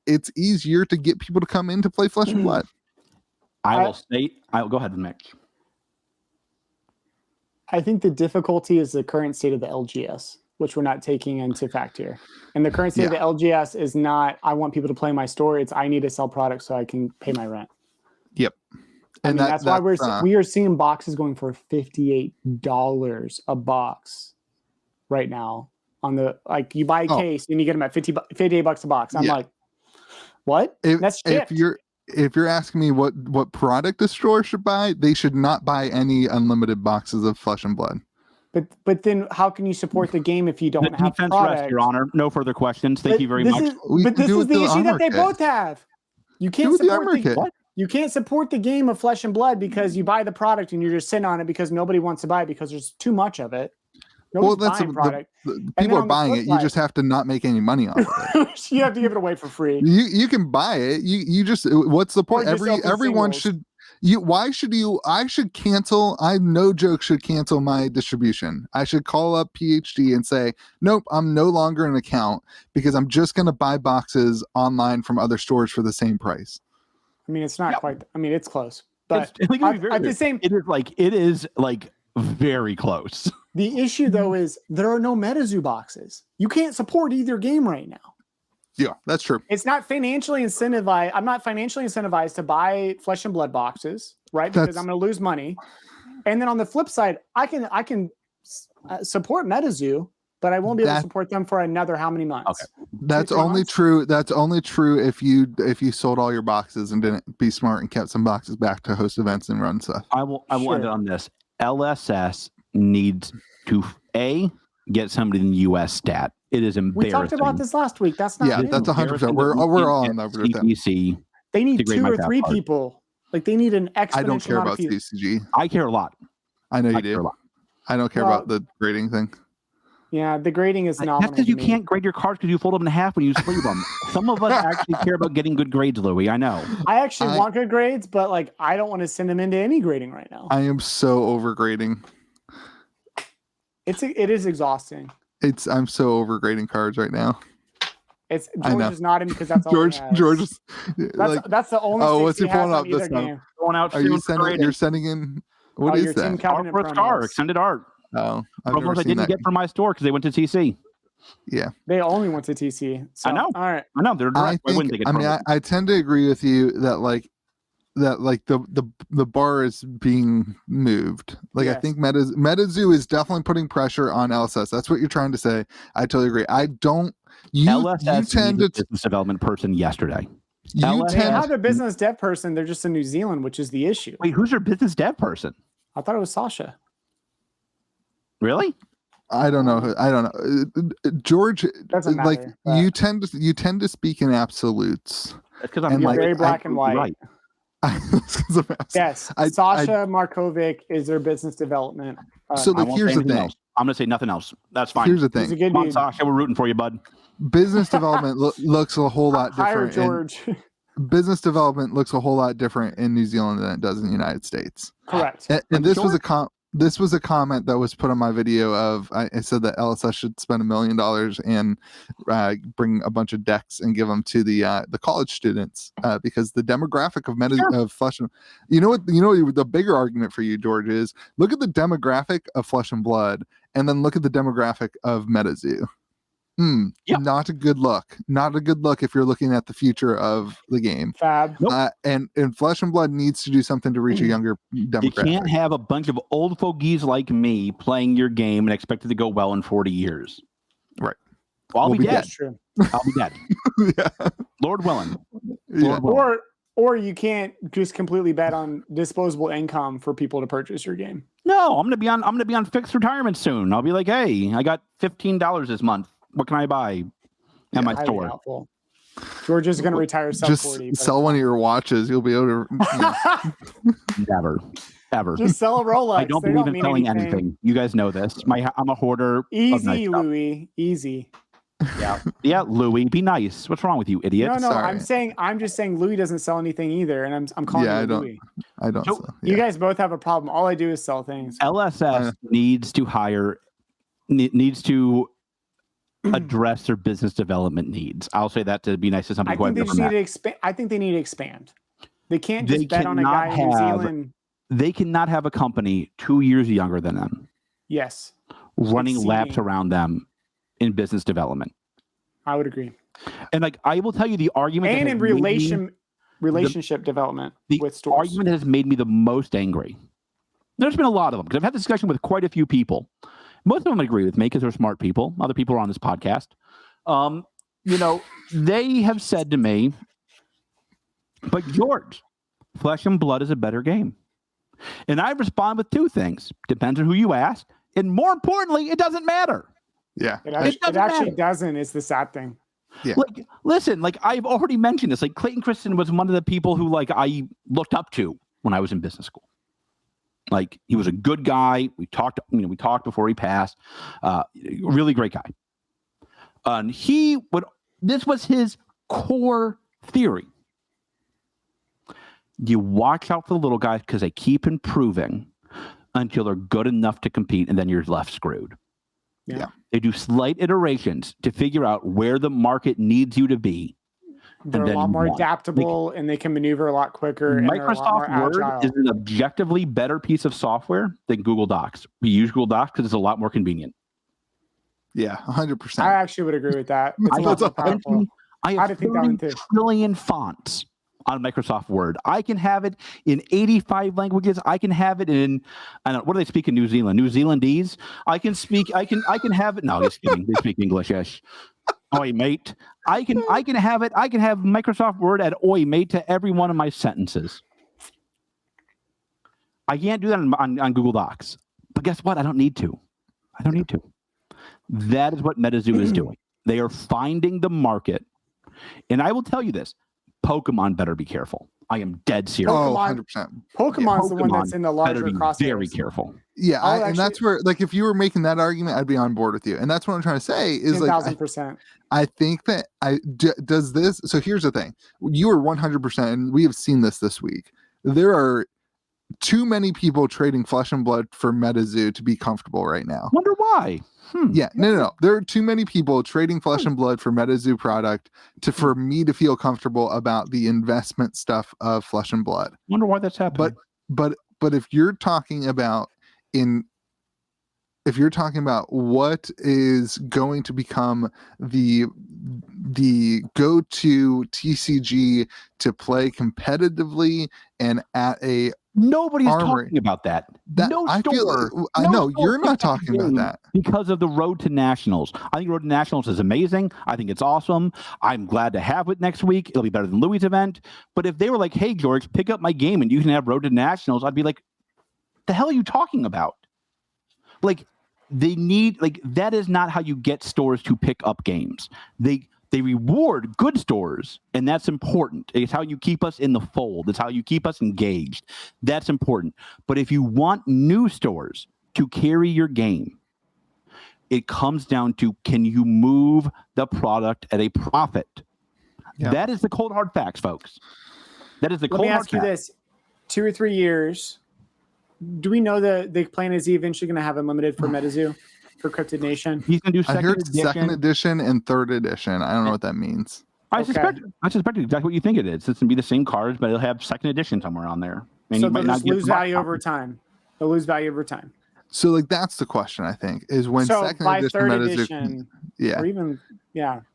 it's easier to get people to come in to play Flesh and Blood. I'll go ahead, Mick. I think the difficulty is the current state of the LGS, which we're not taking into fact here. And the current state of the LGS is not, I want people to play my store. It's, I need to sell products so I can pay my rent. Yep. And that's why we are seeing boxes going for $58 a box right now. On the, like, you buy a case and you get them at $58 a box. I'm like, what? That's chipped. If you're asking me what product a store should buy, they should not buy any unlimited boxes of Flesh and Blood. But then how can you support the game if you don't have defense product? rest, Your Honor. No further questions. Thank you very much. But this is the issue that they both have. You can't support the game of Flesh and Blood because you buy the product and you're just sitting on it because nobody wants to buy it because there's too much of it. Nobody's buying product. People are buying it. You just have to not make any money off of it. You have to give it away for free. You can buy it. You just, what's the point? Everyone should. I should cancel. I no joke should cancel my distribution. I should call up PhD and say, nope, I'm no longer an account because I'm just going to buy boxes online from other stores for the same price. I mean, it's not quite. I mean, it's close, but it is very close. The issue though is there are no Metazoo boxes. You can't support either game right now. Yeah, that's true. It's not financially incentivized. I'm not financially incentivized to buy Flesh and Blood boxes, right? Because I'm going to lose money. And then on the flip side, I can support Metazoo, but I won't be able to support them for another how many months? Okay, that's only true. That's only true if you sold all your boxes and didn't be smart and kept some boxes back to host events and run stuff. I will end it on this. LSS needs to get somebody in the US stat. It is embarrassing. We talked about this last week. That's not new. That's 100%. We're all on over with that. They need 2 or 3 people. Like they need an exponential. I don't care about TCG. I care a lot. I know you do. I don't care about the grading thing. Yeah, the grading is not. That's because you can't grade your cards because you fold them in half when you sleeve them. Some of us actually care about getting good grades, Louis. I know. I actually want good grades, but like I don't want to send them into any grading right now. I am so over grading. It is exhausting. I'm so over grading cards right now. George is nodding because that's all George is that's the only. Oh, what's he pulling up this time? Going out. You're sending in what is that? Art for a star, extended art. Oh, I didn't get from my store because they went to TC. Yeah, they only went to TC. So, I know. All right, I know. They're direct. I tend to agree with you that the bar is being moved. I think Metazoo is definitely putting pressure on LSS. That's what you're trying to say. I totally agree. I don't. LSS tend to business development person yesterday. They have a business dev person. They're just in New Zealand, which is the issue. Wait, who's your business dev person? I thought it was Sasha. Really? I don't know. George, doesn't matter. You tend to speak in absolutes. That's because I'm very black and white. Right. Yes, Sasha Markovic is their business development. So here's the thing. I'm going to say nothing else. That's fine. Here's the thing. Come on, Sasha, we're rooting for you, bud. Business development looks a whole lot different. Hire George. Business development looks a whole lot different in New Zealand than it does in the United States. Correct. And this was a comment that was put on my video of I said that LSS should spend $1 million and bring a bunch of decks and give them to the college students because the demographic of Flesh and the bigger argument for you, George, is look at the demographic of Flesh and Blood and then look at the demographic of Metazoo. Not a good look. Not a good look if you're looking at the future of the game. Fab. And Flesh and Blood needs to do something to reach a younger demographic. You can't have a bunch of old fogies like me playing your game and expect it to go well in 40 years. Right. Well, I'll be dead. True. I'll be dead. Yeah. Lord willing. Or you can't just completely bet on disposable income for people to purchase your game. No, I'm gonna be on fixed retirement soon. I'll be like, hey, I got $15 this month. What can I buy at my store? Helpful. George is going to retire sub 40. Just sell one of your watches. You'll be able to. Ever. Just sell a Rolex. I don't believe in selling anything. You guys know this. I'm a hoarder. Easy, Louis. Easy. Yeah, Louis. Be nice. What's wrong with you, idiot? No. Sorry. I'm just saying Louis doesn't sell anything either, and I'm calling you Louis. I don't. So, you guys both have a problem. All I do is sell things. LSS needs to address their business development needs. I'll say that to be nice to somebody. I think they need to expand. They can't They just bet on a cannot guy in New have- Zealand. They cannot have a company 2 years younger than them Yes, running laps Exceeding. around them in business development. I would agree. And like I will tell you, the argument And that in has made me- relationship development the with stores. argument that has made me the most angry. There's been a lot of them because I've had this discussion with quite a few people. Most of them agree with me because they're smart people. Other people are on this podcast. They have said to me, "But George, Flesh and Blood is a better game." And I respond with two things: depends on who you ask, and more importantly, it doesn't matter. Yeah. It actually, doesn't matter. doesn't. It's the sad thing. Yeah. Like, listen, like I've already mentioned this. Like Clayton Christensen was one of the people who like I looked up to when I was in business school. Like he was a good guy. We talked before he passed. Really great guy. And this was his core theory. You watch out for the little guys because they keep improving until they're good enough to compete, and then you're left screwed. Yeah. They do slight iterations to figure out where the market needs you to be. They're And a then lot more one. adaptable and they can maneuver a lot quicker. And they're a lot more Microsoft Word agile. is an objectively better piece of software than Google Docs. We use Google Docs because it's a lot more convenient. Yeah. 100%. I actually would agree with that. It's a lot more powerful. I I'd have think that one 30 too. trillion fonts on Microsoft Word. I can have it in 85 languages. I can have it in, I don't know, what do they speak in New Zealand? New Zealandese? I can have it. No, just kidding. They speak English-ish. Oi, mate. I can have it. I can have Microsoft Word add oi, mate to every one of my sentences. I can't do that on Google Docs. But guess what? I don't need to. That is what Metazoo is doing. They are finding the market. And I will tell you this. Pokemon better be careful. I am dead serious. Oh, Pokemon- 100%. Pokemon's the one that's in the better larger be crosshairs. very careful. Yeah. I'll And that's where, like, if you were making that argument, I'd be on board with you. And that's what I'm trying to say is like, 10,000%. I think that does this. So here's the thing. You are 100%, and we have seen this week. There are too many people trading Flesh and Blood for Metazoo to be comfortable right now. Wonder why? Yeah, no. There are too many people trading Flesh and Blood for Metazoo product for me to feel comfortable about the investment stuff of Flesh and Blood. Wonder why that's happening. But if you're talking about what is going to become the go-to TCG to play competitively and at a Nobody's armory. talking about that. I know you're not talking about that because of the Road to Nationals. I think Road to Nationals is amazing. I think it's awesome. I'm glad to have it next week. It'll be better than Louis' event. But if they were like, "Hey, George, pick up my game and you can have Road to Nationals," I'd be like, "The hell are you talking about?" Like, that is not how you get stores to pick up games. They reward good stores, and that's important. It's how you keep us in the fold. It's how you keep us engaged. That's important. But if you want new stores to carry your game, it comes down to, can you move the product at a profit? Yeah. That is the cold hard facts, folks. That is the cold hard facts. Let me ask you this. 2 or 3 years, do we know the plan is he eventually going to have Unlimited for Metazoo? For Cryptid Nation, he's gonna do second edition and third edition. I don't know what that means. I suspect exactly what you think it is. It's gonna be the same cards, but it'll have second edition somewhere on there. So they'll just lose value over time. They'll lose value over time. So like that's the question, I think, is when second by edition third Metazoo, edition, yeah, or even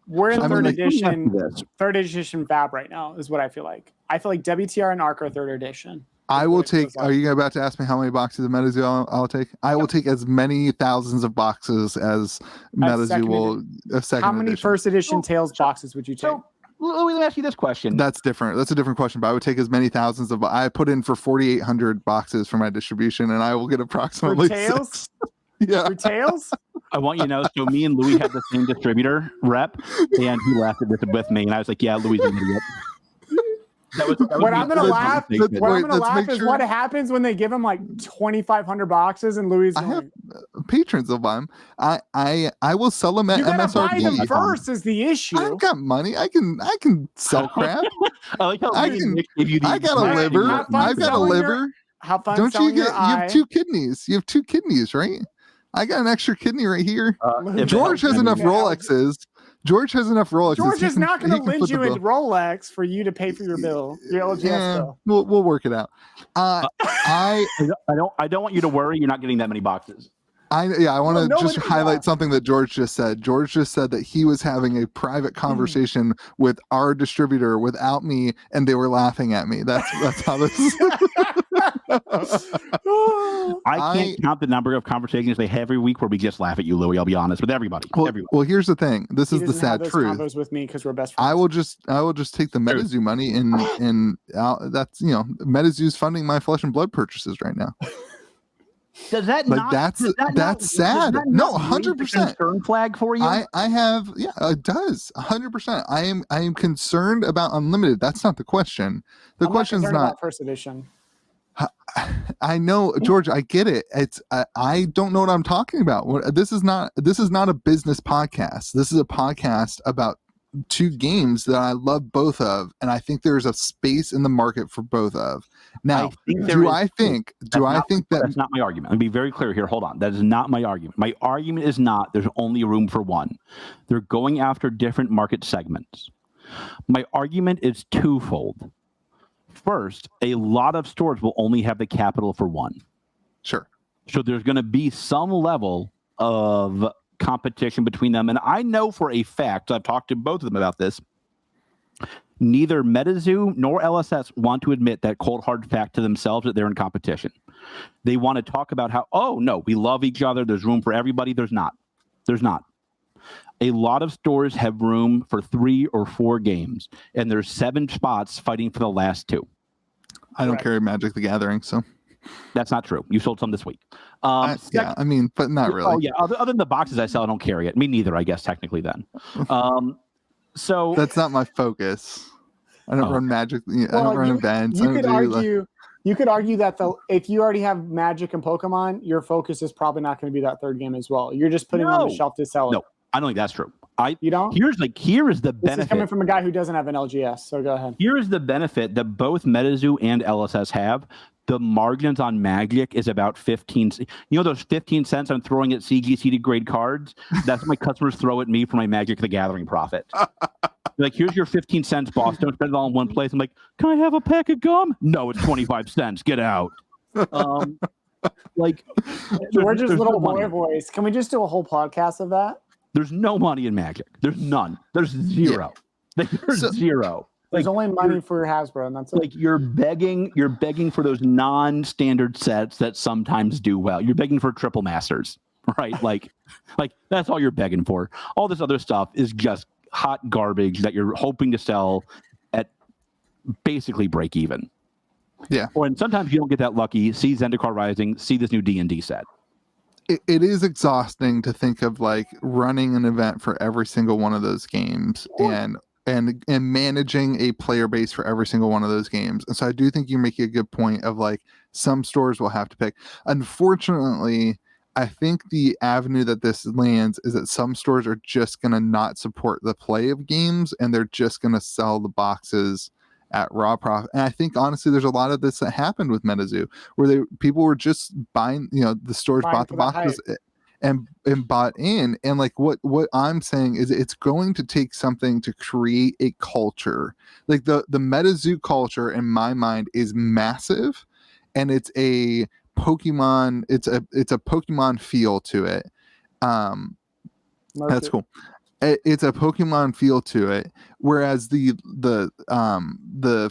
we're in third edition Fab right now is what I feel like. I feel like WTR and ARC are third edition. I will take. Are you about to ask me how many boxes of Metazoo I'll take? I will take as many thousands of boxes as Metazoo will. How many first edition Tails boxes would you take? So, let me ask you this question. That's different. That's a different question. But I would take as many thousands of. I put in for 4,800 boxes for my distribution, and I will get approximately for Tails. 6. Yeah, for Tails. I want you to know. So me and Louis had the same distributor rep, and he laughed at this with me, and I was like, "Yeah, Louis is an idiot." What I'm gonna laugh is what happens when they give him like 2,500 boxes and Louis. I have patrons of them. I will sell them at MSRP. Buy them first is the issue. I've got money. I can sell crap. I like how I got a liver. I've got a liver. How fun? Don't you get? You have 2 kidneys. You have 2 kidneys, right? I got an extra kidney right here. George has enough Rolexes. George has enough Rolexes. George is not going to lend put you the a Rolex for you to pay for your bill, your LGS bill. We'll work it out. I don't want you to worry. You're not getting that many boxes. I want to just highlight something that George just said. George just said that he was having a private conversation with our distributor without me, and they were laughing at me. That's how this is. I can't count the number of conversations they have every week where we just laugh at you, Louis. I'll be honest with everybody. Well, here's the thing. This is the sad truth. With me because we're best friends. I will just take the Metazoo money and that's Metazoo's funding my Flesh and Blood purchases right now. Does that like not? that's sad? No, 100%. Concern flag for you. I have it does 100%. I am concerned about Unlimited. That's not the question. The question's not about first edition. I know, George. I get it. It's I don't know what I'm talking about. This is not a business podcast. This is a podcast about two games that I love both of, and I think there's a space in the market for both of. Now, I think that's not my argument. Let me be very clear here. Hold on. That is not my argument. My argument is not there's only room for one. They're going after different market segments. My argument is twofold. First, a lot of stores will only have the capital for one. Sure. So there's going to be some level of competition between them. And I know for a fact, I've talked to both of them about this, neither Metazoo nor LSS want to admit that cold hard fact to themselves that they're in competition. They want to talk about how, oh, no, we love each other. There's room for everybody. There's not. A lot of stores have room for 3 or 4 games, and there's 7 spots fighting for the last 2. I don't carry Magic the Gathering, so. That's not true. You sold some this week. But not really. Oh, yeah. Other than the boxes I sell, I don't carry it. Me neither, I guess, technically then. So that's not my focus. I don't run Magic. I don't run events. You could argue that if you already have Magic and Pokemon, your focus is probably not going to be that third game as well. You're just putting it on the shelf to sell it. No, I don't think that's true. You don't? Here is the benefit. This is coming from a guy who doesn't have an LGS, so go ahead. Here is the benefit that both Metazoo and LSS have. The margins on Magic is about 15. You know those 15 cents I'm throwing at CGC to grade cards? That's what my customers throw at me for my Magic the Gathering profit. Like, here's your 15 cents, boss. Don't spend it all in one place. I'm like, can I have a pack of gum? No, it's 25 cents. Get out. George's little boy voice. Can we just do a whole podcast of that? There's no money in Magic. There's none. There's zero. Yeah. There's zero. There's only money for Hasbro, and that's it. Like, you're begging for those non-standard sets that sometimes do well. You're begging for triple masters, right? like that's all you're begging for. All this other stuff is just hot garbage that you're hoping to sell at basically break even. Yeah. And sometimes you don't get that lucky. See Zendikar Rising, see this new D&D set. It is exhausting to think of like running an event for every single one of those games and managing a player base for every single one of those games. And so I do think you're making a good point of like some stores will have to pick. Unfortunately, I think the avenue that this lands is that some stores are just going to not support the play of games and they're just going to sell the boxes at raw profit. And I think honestly there's a lot of this that happened with Metazoo where people were just buying, the stores bought the boxes and bought in. And like what I'm saying is it's going to take something to create a culture. Like the Metazoo culture in my mind is massive, and it's a Pokemon, it's a Pokemon feel to it. That's cool. It's a Pokemon feel to it, whereas the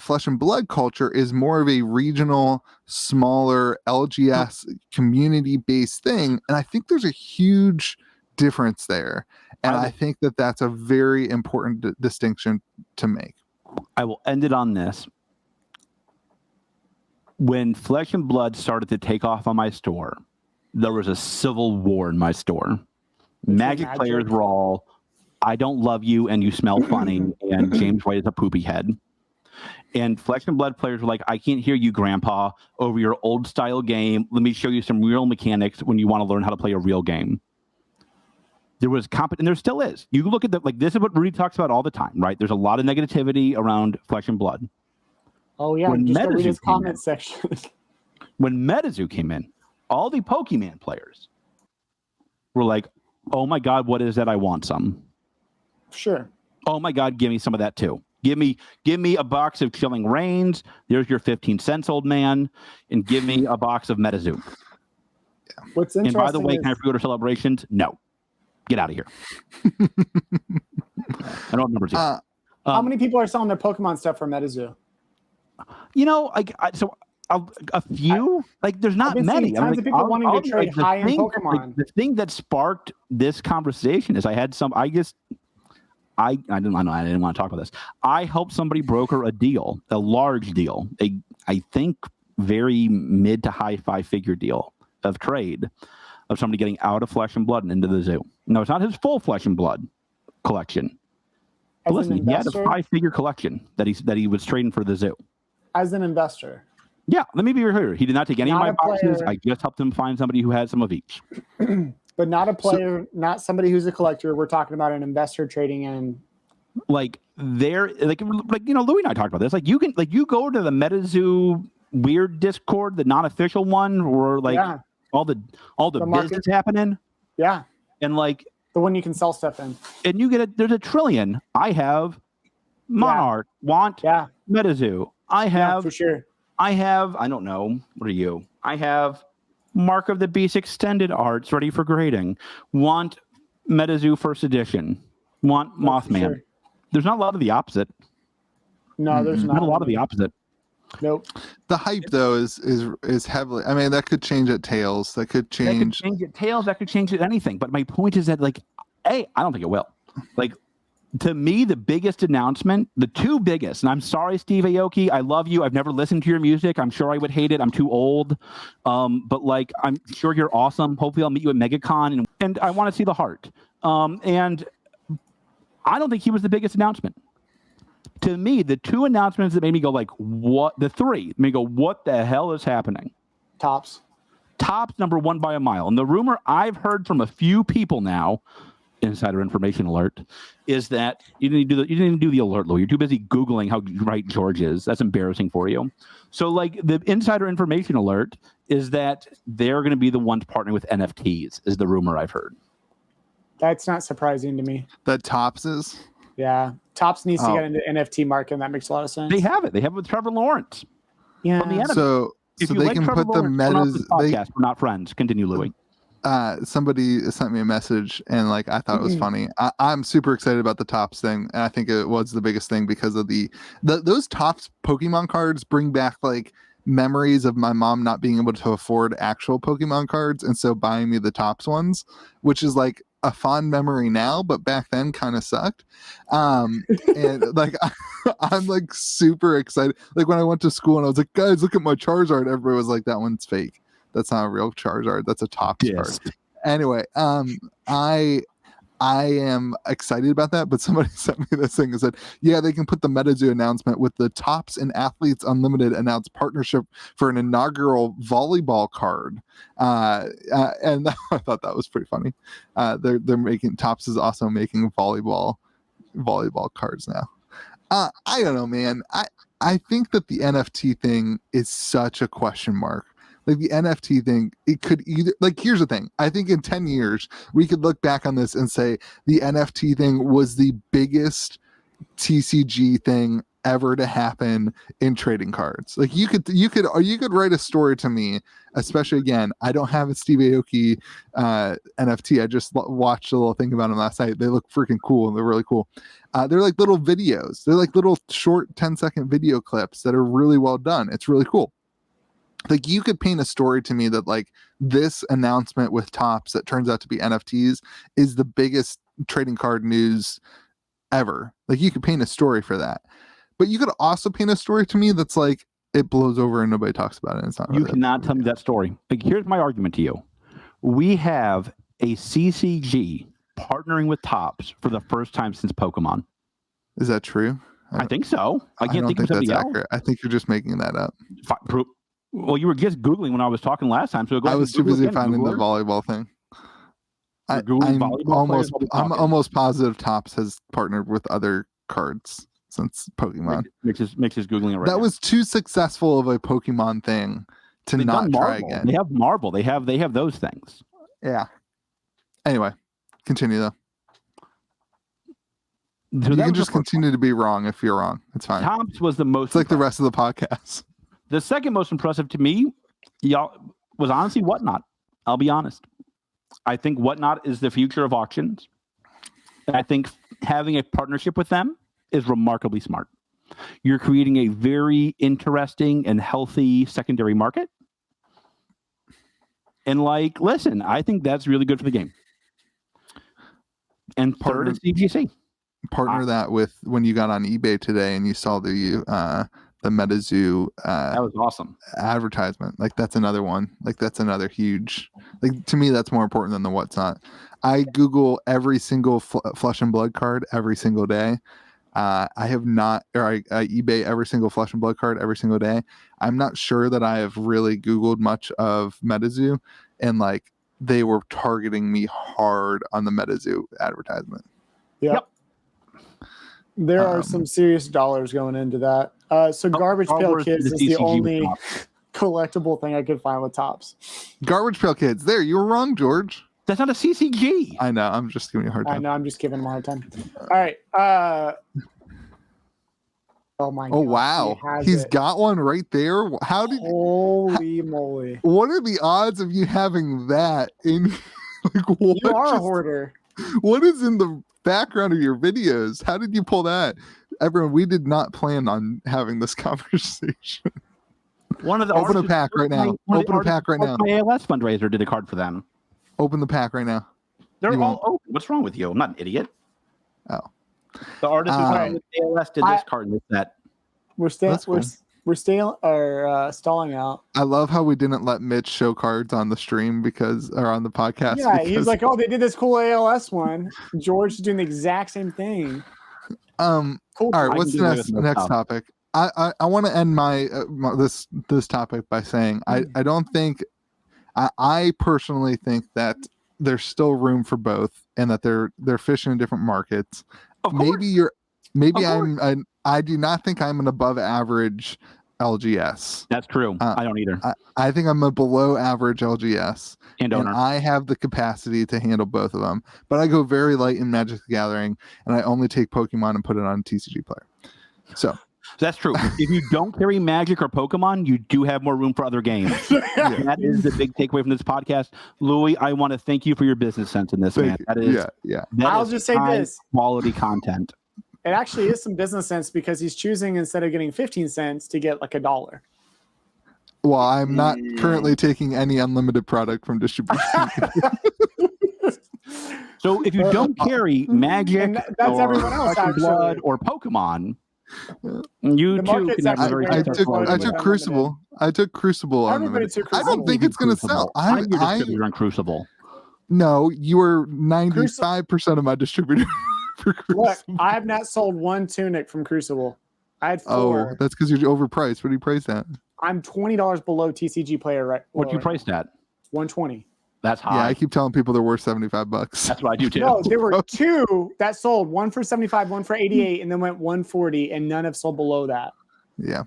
Flesh and Blood culture is more of a regional, smaller LGS community-based thing, and I think there's a huge difference there, and I think that that's a very important distinction to make. I will end it on this. When Flesh and Blood started to take off on my store, there was a civil war in my store. Magic players were all, I don't love you and you smell funny, and James White is a poopy head. And Flesh and Blood players were like, I can't hear you, Grandpa, over your old style game. Let me show you some real mechanics when you want to learn how to play a real game. There was and there still is. You look at this is what Rudy talks about all the time, right? There's a lot of negativity around Flesh and Blood. Oh yeah, when just read his comment section. When Metazoo came in, all the Pokemon players were like, oh my God, what is that? I want some. Sure. Oh my God, give me some of that too. Give me a box of Chilling Reigns. There's your 15 cents, old man. And give me a box of Metazoo. What's interesting And by the way, is, can I pre-order Celebrations? No. Get out of here. I don't have numbers yet. how many people are selling their Pokemon stuff for Metazoo? A few. There's not I've been many. seeing tons of people wanting to trade high-end Pokemon. The thing that sparked this conversation is I had some. I didn't want to talk about this. I helped somebody broker a deal, a large deal, I think very mid to high 5-figure deal of trade of somebody getting out of Flesh and Blood and into the zoo. No, it's not his full Flesh and Blood collection. But listen, he had a 5-figure collection that he was trading for the zoo. As an investor. Yeah, let me be clear. He did not take any of my boxes. Player. I just helped him find somebody who had some of each. But not a player, not somebody who's a collector. We're talking about an investor trading in. Louis and I talked about this. You go to the Metazoo weird Discord, the non-official one, where all the business happening. Yeah. And the one you can sell stuff in. And you get there's a trillion. I have Monarch, Metazoo. I have for sure. I don't know. What are you? I have Mark of the Beast extended arts ready for grading. Want Metazoo first edition. Want Mothman. Sure. There's not a lot of the opposite. No, there's not a lot of the opposite. Nope. The hype though is heavily. I mean, that could change at Tails. That could change. That could change at Tails. That could change at anything. But my point is that I don't think it will. To me, the biggest announcement, the two biggest, and I'm sorry, Steve Aoki, I love you. I've never listened to your music. I'm sure I would hate it. I'm too old. But I'm sure you're awesome. Hopefully I'll meet you at MegaCon and I want to see the heart. And I don't think he was the biggest announcement. To me, the two announcements that made me go what? The three made me go, what the hell is happening? Tops number one by a mile. And the rumor I've heard from a few people now, insider information alert, is that you didn't do the alert, Lou. You're too busy Googling how right George is. That's embarrassing for you. So the insider information alert is that they're going to be the ones partnering with NFTs, is the rumor I've heard. That's not surprising to me. That Tops is? Yeah. Tops needs to get into NFT market, and that makes a lot of sense. They have it. They have it with Trevor Lawrence. Yeah. So they can put the Metazoo. We're not friends. Continue, Louis. Somebody sent me a message and I thought it was funny. I'm super excited about the Tops thing, and I think it was the biggest thing because of those Tops Pokemon cards bring back memories of my mom not being able to afford actual Pokemon cards, and so buying me the Tops ones, which is a fond memory now, but back then kind of sucked. And I'm super excited. When I went to school and I was like, guys, look at my Charizard. Everybody was like, that one's fake. That's not a real Charizard. That's a Tops card. Anyway, I am excited about that, but somebody sent me this thing and said, yeah, they can put the Metazoo announcement with the Tops and Athletes Unlimited announced partnership for an inaugural volleyball card. And I thought that was pretty funny. They're making, Tops is also making volleyball cards now. I don't know, man. I think that the NFT thing is such a question mark. The NFT thing, it could either, here's the thing. I think in 10 years, we could look back on this and say the NFT thing was the biggest TCG thing ever to happen in trading cards. You could write a story to me, especially again, I don't have a Steve Aoki NFT. I just watched a little thing about them last night. They look freaking cool and they're really cool. They're little videos. They're little short 10-second video clips that are really well done. It's really cool. You could paint a story to me that this announcement with Tops that turns out to be NFTs is the biggest trading card news ever. You could paint a story for that, but you could also paint a story to me that's it blows over and nobody talks about it. It's not. You cannot tell me that story. Here's my argument to you. We have a CCG partnering with Tops for the first time since Pokemon. Is that true? I think so. I can't think of something that's else. accurate. I think you're just making that up. Well, you were just Googling when I was talking last time, so I was too busy finding the volleyball thing. I'm almost positive Tops has partnered with other cards since Pokemon. Mix is Googling it right That now. was too successful of a Pokemon thing to not try again. They have Marble. They have those things. Yeah. Anyway, continue though. So You that can was just the first continue to be wrong if you're wrong. It's fine. Tops was the most. It's like the rest of the podcast. The second most impressive to me, y'all, was honestly Whatnot. I'll be honest. I think Whatnot is the future of auctions. And I think having a partnership with them is remarkably smart. You're creating a very interesting and healthy secondary market. And like, listen, I think that's really good for the game. And third is CGC. Partner that with when you got on eBay today and you saw the Metazoo that was awesome advertisement. Like that's another one. Like that's another huge. Like to me, that's more important than the what's not. I Google every single Flesh and Blood card every single day. I have not, or I eBay every single Flesh and Blood card every single day. I'm not sure that I have really Googled much of Metazoo, and like they were targeting me hard on the Metazoo advertisement. Yep. There are some serious dollars going into that. So Garbage Pail Kids is the only collectible thing I could find with Tops. Garbage Pail Kids. There, you were wrong, George. That's not a CCG. I know. I'm just giving you a hard time. I know. I'm just giving him a hard time. All right. Oh my God. Oh wow. He's got one right there. How did? Holy moly! What are the odds of you having that in? Like, what you are a hoarder. What is in the background of your videos? How did you pull that? Everyone, we did not plan on having this conversation. One of the open a pack right now. Open a pack right now. My ALS fundraiser did a card for them. Open the pack right now. They're all open. What's wrong with you? I'm not an idiot. Oh. The artist who's playing with ALS did this card in this set. We're stalling out. I love how we didn't let Mitch show cards on the stream or on the podcast. Yeah, he's like, oh, they did this cool ALS one. George is doing the exact same thing. Cool. All right, what's the next topic? I want to end my this topic by saying I don't think I personally think that there's still room for both and that they're fishing in different markets. I do not think I'm an above average LGS. That's true. I don't either. I think I'm a below average LGS. And I have the capacity to handle both of them. But I go very light in Magic the Gathering, and I only take Pokemon and put it on a TCG player. So that's true. If you don't carry Magic or Pokemon, you do have more room for other games. That is the big takeaway from this podcast. Louis, I want to thank you for your business sense in this, man. That is, I'll just say this. Quality content. It actually is some business sense because he's choosing, instead of getting 15 cents, to get like $1. Well, I'm not currently taking any unlimited product from distribution. So if you don't carry Magic that's everyone else, Blood or Pokemon, you too can have a very I took Crucible. I took Crucible on the I don't think it's going to sell. I'm your distributor on Crucible. No, you are 95% of my distributor. Look, I have not sold one tunic from Crucible. I had 4. Oh, that's because you're overpriced. What do you price at? I'm $20 below TCG player right. What you priced at? $120. That's high. Yeah, I keep telling people they're worth $75. That's what I do too. No, there were 2 that sold, one for 75, one for 88, and then went 140, and none have sold below that. Yeah.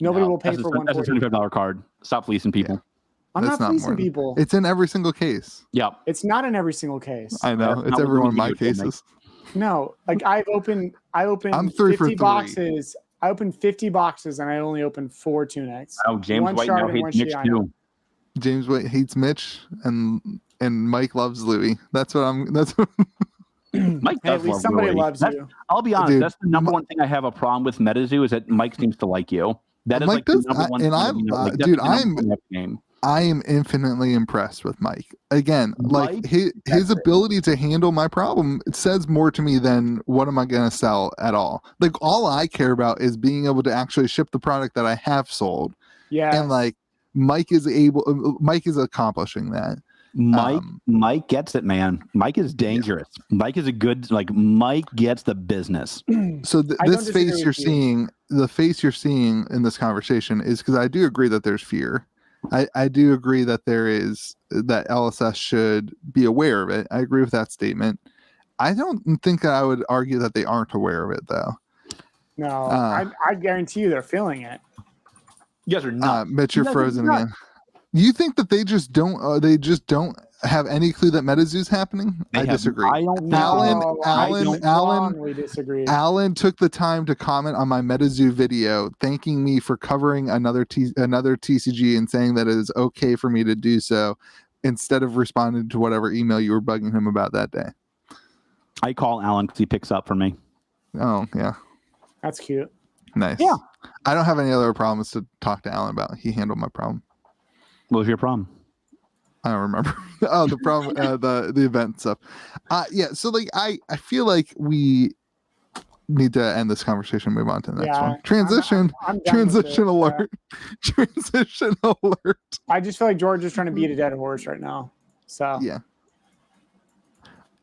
Nobody will pay for 140. That's a $75 card. Stop fleecing people. Yeah. I'm not fleecing people. It's in every single case. Yeah. It's not in every single case. I know. It's every one of my cases. No, like I opened I'm 3 50 boxes. I opened 50 boxes and I only opened 4 tunics. Oh, James White now hates Mitch too. James White hates Mitch and Mike loves Louis. That's what Mike does at least somebody Louis. loves you. I'll be honest, that's the number one thing I have a problem with Metazoo is that Mike seems to like you. That is Mike the number one thing. I am infinitely impressed with Mike. Again, like his ability to handle my problem, it says more to me than what am I going to sell at all. Like all I care about is being able to actually ship the product that I have sold. Yeah. And like Mike is accomplishing that. Mike gets it, man. Mike is dangerous. Yeah. Mike is Mike gets the business. So this face you're seeing, the face you're seeing in this conversation is because I do agree that there's fear. I do agree that that LSS should be aware of it. I agree with that statement. I don't think I would argue that they aren't aware of it, though. No, I guarantee you they're feeling it. You guys are not. Mitch, you're frozen again. You think that they just don't have any clue that Metazoo's happening? I disagree. I don't know. I strongly disagree. Alan took the time to comment on my Metazoo video, thanking me for covering another TCG and saying that it is okay for me to do so, instead of responding to whatever email you were bugging him about that day. I call Alan because he picks up for me. Oh, yeah. That's cute. Nice. Yeah. I don't have any other problems to talk to Alan about. He handled my problem. What was your problem? I don't remember. Oh, the problem, the event stuff. Yeah. So like, I feel like we need to end this conversation. Move on to the next one. Transition. I'm transition alert. Transition alert. I just feel like George is trying to beat a dead horse right now. So yeah.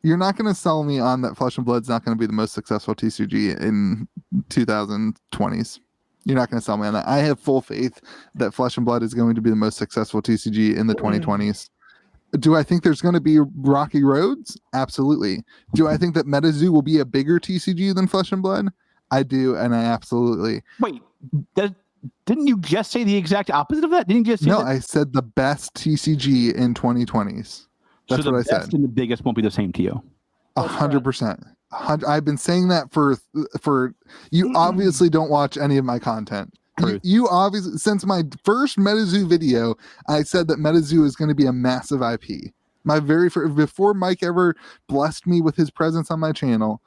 You're not going to sell me on that Flesh and Blood's not going to be the most successful TCG in 2020s. You're not going to sell me on that. I have full faith that Flesh and Blood is going to be the most successful TCG in the 2020s. Do I think there's going to be rocky roads? Absolutely. Do I think that Metazoo will be a bigger TCG than Flesh and Blood? I do, and I absolutely. Wait, didn't you just say the exact opposite of that? Didn't you just say that? I said the best TCG in 2020s. That's so what I said. The best and the biggest won't be the same to you. 100%. I've been saying that for you. Obviously, don't watch any of my content. You obviously, since my first Metazoo video, I said that Metazoo is going to be a massive IP. My very first, before Mike ever blessed me with his presence on my channel,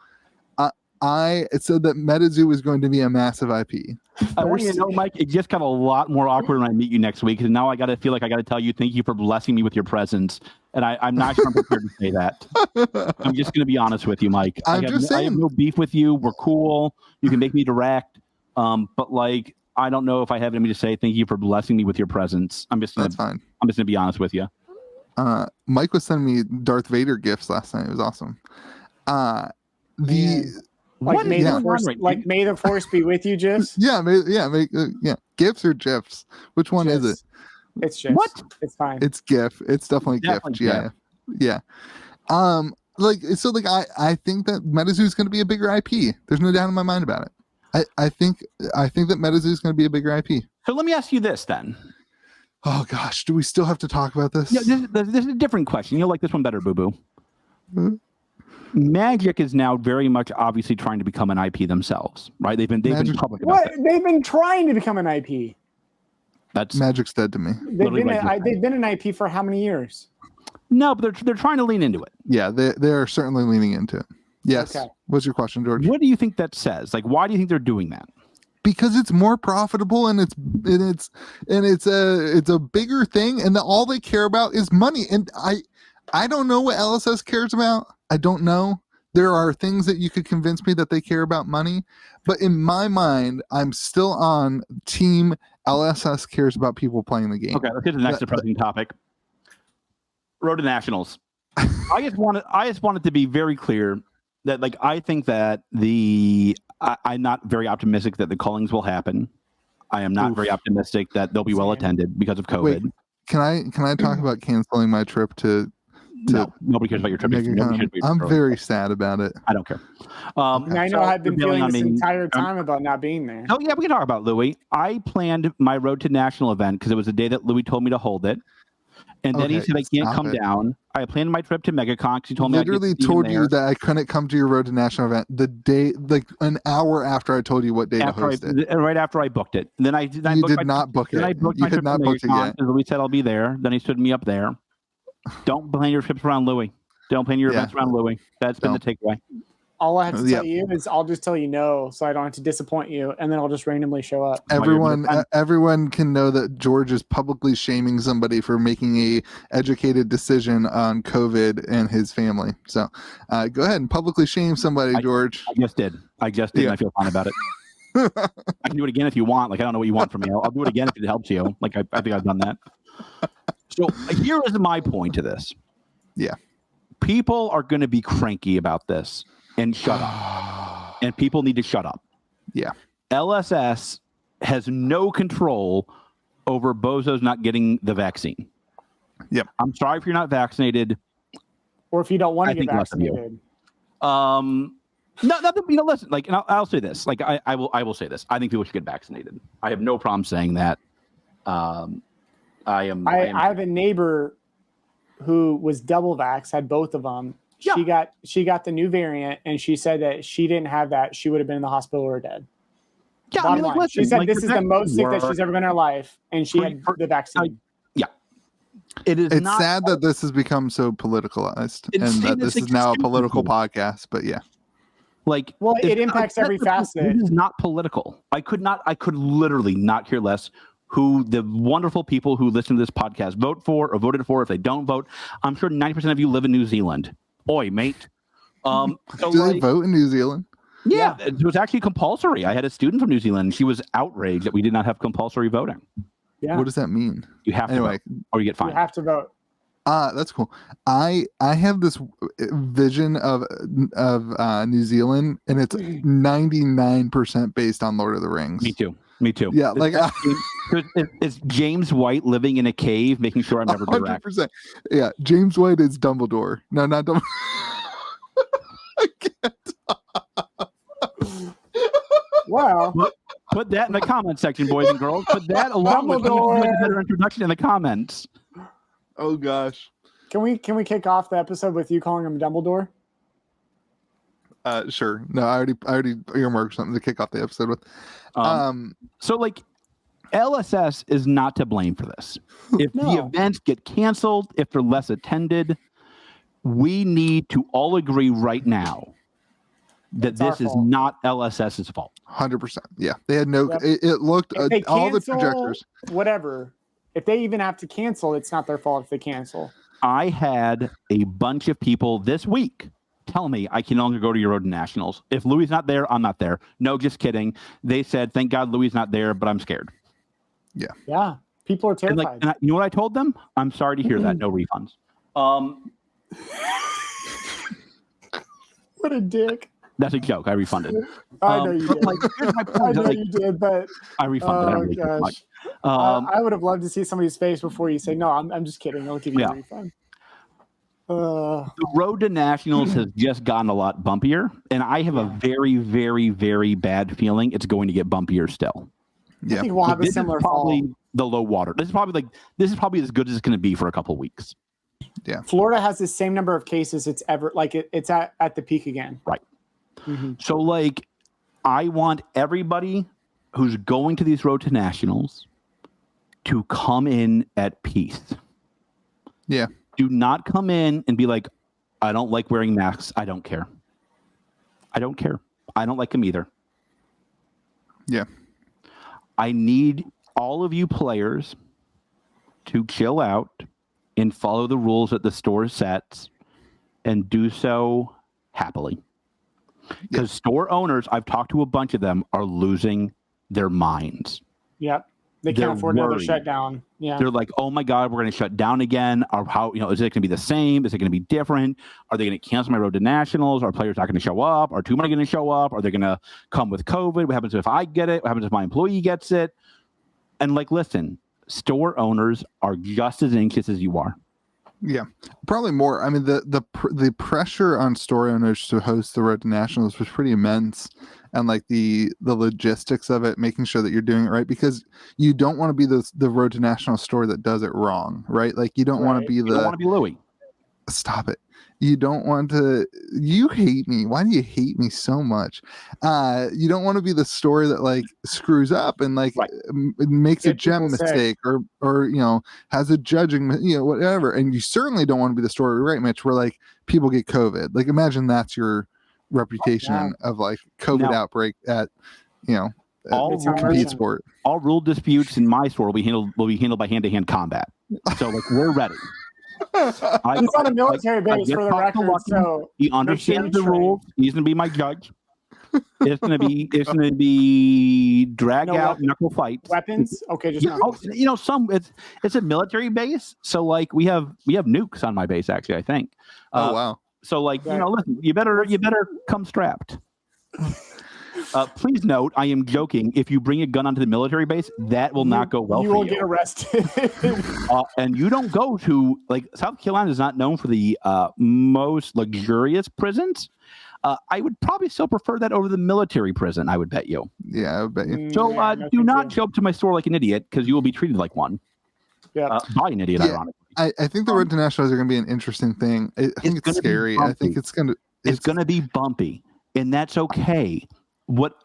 I said that Metazoo is going to be a massive IP. I want you to know, Mike, it just got a lot more awkward when I meet you next week, because now I got to feel like I got to tell you thank you for blessing me with your presence, and I'm not sure I'm prepared to say that. I'm just going to be honest with you, Mike. I have no beef with you. We're cool. You can make me direct, but like, I don't know if I have anything to say. Thank you for blessing me with your presence. That's fine. I'm just going to be honest with you. Mike was sending me Darth Vader gifts last night. It was awesome. May the force be with you, Jiffs? Yeah, gifs or GIFs? Which one is it? It's GIFs. What? It's fine. It's GIF. It's definitely GIF. GIF. Yeah. I think that Metazoo is going to be a bigger IP. There's no doubt in my mind about it. I think that Metazoo is going to be a bigger IP. So let me ask you this then. Oh gosh, do we still have to talk about this? Yeah, this is a different question. You'll like this one better, Boo Boo. Mm-hmm. Magic is now very much obviously trying to become an IP themselves, right? They've been public about that. They've been trying to become an IP. That's Magic's dead to me. They've been an IP for how many years? No, but they're trying to lean into it. Yeah, they are certainly leaning into it. Yes. Okay. What's your question, George? What do you think that says? Like, why do you think they're doing that? Because it's more profitable and it's a bigger thing, and all they care about is money. And I don't know what LSS cares about. I don't know. There are things that you could convince me that they care about money, but in my mind, I'm still on team LSS cares about people playing the game. Okay, let's get to the next depressing topic. Road to Nationals. I just wanted to be very clear that, like, I think that I'm not very optimistic that the callings will happen. I am not very optimistic that they'll be well attended because of COVID. Wait, can I talk about canceling my trip to no, nobody cares about your trip. I'm very sad about it. I don't care. I know I've been feeling this entire time about not being there. Oh yeah, we can talk about Louis. I planned my Road to National event because it was the day that Louis told me to hold it. And then he said I can't come down. I planned my trip to MegaCon because he told me literally told you that I couldn't come to your Road to National event the day, like an hour after I told you what day to host it. Right after I booked it. Then you did not book it. You had not booked it yet. Louis said I'll be there. Then he stood me up there. Don't plan your trips around Louis. Don't plan your events around Louis. That's been the takeaway. All I have to tell you is I'll just tell you no, so I don't have to disappoint you, and then I'll just randomly show up. Everyone can know that George is publicly shaming somebody for making a educated decision on COVID and his family. So go ahead and publicly shame somebody, George. I just did. And I feel fine about it. I can do it again if you want. Like, I don't know what you want from me. I'll do it again if it helps you. Like, I think I've done that. So here is my point to this. Yeah. People are going to be cranky about this and shut up. And people need to shut up. Yeah. LSS has no control over bozos not getting the vaccine. Yep. I'm sorry if you're not vaccinated. Or if you don't want to get vaccinated. No, listen, like, and I'll say this. Like, I will say this. I think people should get vaccinated. I have no problem saying that. I have a neighbor who was double vax, had both of them. Yeah. She got the new variant, and she said that she didn't have that, she would have been in the hospital or dead. Yeah, Bottom line. listen, She said like, this is the most sick that work. she's ever been in her life, and she had the vaccine. It is It's not sad that this has become so politicalized It's and that seen as this is now a extreme. political podcast. But yeah, like, Well, it's it impacts not- every facet. This is not political. I could literally not care less who the wonderful people who listen to this podcast vote for or voted for. If they don't vote, I'm sure 90% of you live in New Zealand. Oi, mate. So do they vote in New Zealand? Yeah, it was actually compulsory. I had a student from New Zealand, and she was outraged that we did not have compulsory voting. Yeah. What does that mean? You have to Anyway. vote, or you get fined. You have to vote. That's cool. I have this vision of New Zealand, and it's 99% based on Lord of the Rings. Me too. Me too. Yeah, like it's James White living in a cave, making sure I'm never direct. 100%. Yeah, James White is Dumbledore. No, not Dumbledore. I can't. Wow. Put that in the comment section, boys and girls. Put that along with Dumbledore. a better introduction in the comments. Oh gosh. Can we kick off the episode with you calling him Dumbledore? Sure. No, I already earmarked something to kick off the episode with. So like LSS is not to blame for this. If the No. events get canceled, if they're less attended, we need to all agree right now that It's our this is fault. not LSS's fault. 100%. Yeah, they had no. Yep. It looked If they all the cancel, projectors. whatever. If they even have to cancel, it's not their fault if they cancel. I had a bunch of people this week tell me I can no longer go to Euro Nationals. If Louis is not there, I'm not there. No, just kidding. They said, thank God Louis is not there, but I'm scared. Yeah. People are And terrified. you know what I told them? I'm sorry to hear that. No refunds. What a dick. That's a joke. I refunded. I know you but, did. like, here's my I point. know Like, you did, but I refunded. I oh really did. gosh. Like, I would have loved to see somebody's face before you say, no, I'm just kidding. I'll give you Yeah. a refund. the road to nationals has just gotten a lot bumpier, and I have a very, very, very bad feeling it's going to get bumpier still. I Yeah. think we'll have a This is similar probably fall. the low water. This is probably as good as it's going to be for a couple of weeks. Florida has the same number of cases it's ever, like it's at the peak again. Right. Mhm. So, like, I want everybody who's going to these road to nationals to come in at peace. Yeah. Do not come in and be like, I don't like wearing masks. I don't care. I don't care. I don't like them either. Yeah. I need all of you players to chill out and follow the rules that the store sets and do so happily. Because store owners, I've talked to a bunch of them, are losing their minds. Yep. They They're can't afford another worried. shutdown. Yeah. They're like, oh my God, we're going to shut down again. Or how, is it going to be the same? Is it going to be different? Are they going to cancel my road to nationals? Are players not going to show up? Are too many going to show up? Are they going to come with COVID? What happens if I get it? What happens if my employee gets it? And like, listen, store owners are just as anxious as you are. Yeah, probably more. I mean, the pressure on store owners to host the Road to Nationals was pretty immense, and like the logistics of it, making sure that you're doing it right, because you don't want to be the Road to National store that does it wrong, right? Like you don't want to be You don't want to be Louis. Stop it. You don't want to. You hate me. Why do you hate me so much? You don't want to be the store that like screws up and like Right. makes a Get gem people sick. mistake or has a judging whatever. And you certainly don't want to be the store, right, Mitch, where like people get COVID. Like imagine that's your reputation Yeah. of like COVID No. outbreak at All It's a not compete urgent. sport. All rule disputes in my store will be handled by hand-to-hand combat. So like we're ready. He's on a military I base get for the talked to record, Lucky. so He make sure understands you the train. rules. He's going to be my judge. It's going to be drag No out weapon- knuckle fights. weapons. Okay, just Yeah, it's a military base, so like we have nukes on my base actually. I think. Oh wow. So like Right. listen, you better come strapped. Please note, I am joking. If you bring a gun onto the military base, that will not go well You for will you. get arrested. And you don't go to South Carolina is not known for the most luxurious prisons. I would probably still prefer that over the military prison. I would bet you. Yeah, I bet you. So Yeah, no, do thank not you. show up to my store like an idiot because you will be treated like one. Yeah. By an idiot, Yeah. ironically. I think the road to nationals are going to be an interesting thing. I think it's scary. I think it's going to be bumpy, and that's okay.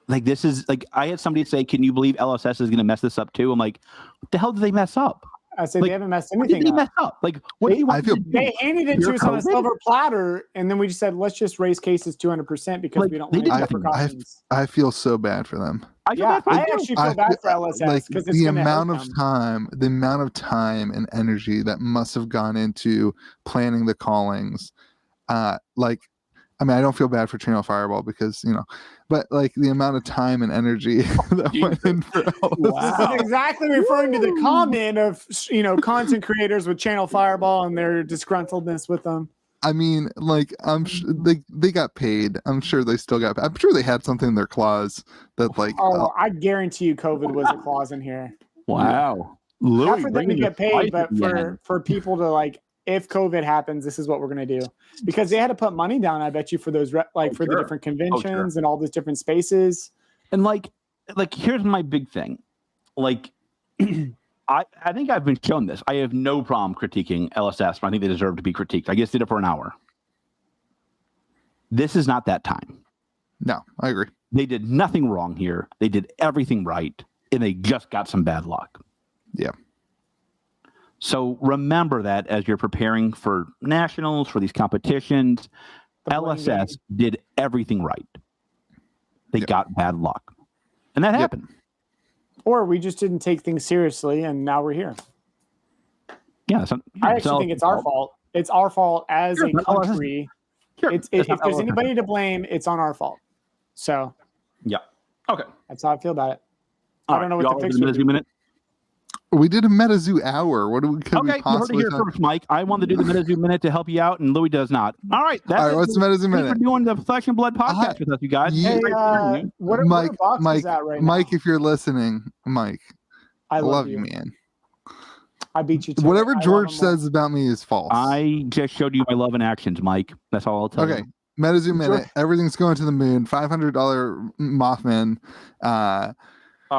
This is like, I had somebody say, "Can you believe LSS is going to mess this up too?" I'm like, "What the hell did they mess up?" I say they haven't messed anything up. What did they mess up? Like, what do you want? They handed it to us on a silver platter, and then we just said, let's just raise cases 200% because we don't want to precautions. I feel so bad for them. I actually feel bad for LSS because it's the amount of time and energy that must have gone into planning the callings. I mean, I don't feel bad for Channel Fireball because, but like the amount of time and energy that went in for This is exactly referring to the comment of, content creators with Channel Fireball and their disgruntledness with them. I mean, like, I'm sure they got paid. I'm sure they still got paid. I'm sure they had something in their clause that, like, I guarantee you COVID was a clause in here. Wow. Not for them to get paid, but for people to, like, if COVID happens, this is what we're going to do. Because they had to put money down, I bet you, for those, the different conventions and all those different spaces. And like here's my big thing. Like, I think I've been shown this. I have no problem critiquing LSS, but I think they deserve to be critiqued. I just did it for an hour. This is not that time. No, I agree. They did nothing wrong here. They did everything right, and they just got some bad luck. Yeah. So remember that as you're preparing for nationals, for these competitions, LSS did everything right. They got bad luck. And that happened. Or we just didn't take things seriously, and now we're here. Yeah. I actually think it's our fault. It's our fault as a country. If there's anybody to blame, it's on our fault. So. Yeah. Okay. That's how I feel about it. I don't know what to fix. We did a Metazoo hour. What do we? Okay, you heard it here first, Mike. I wanted to do the Metazoo minute to help you out, and Louis does not. All right, what's the Metazoo minute? Thanks for doing the Flesh and Blood podcast with us, you guys. Hey, what are boxes at right now? Mike, if you're listening, Mike, I love you, man. I beat you. Whatever George says about me is false. I just showed you my love in actions, Mike. That's all I'll tell you. Okay, Metazoo minute. Everything's going to the moon. $500 Mothman. All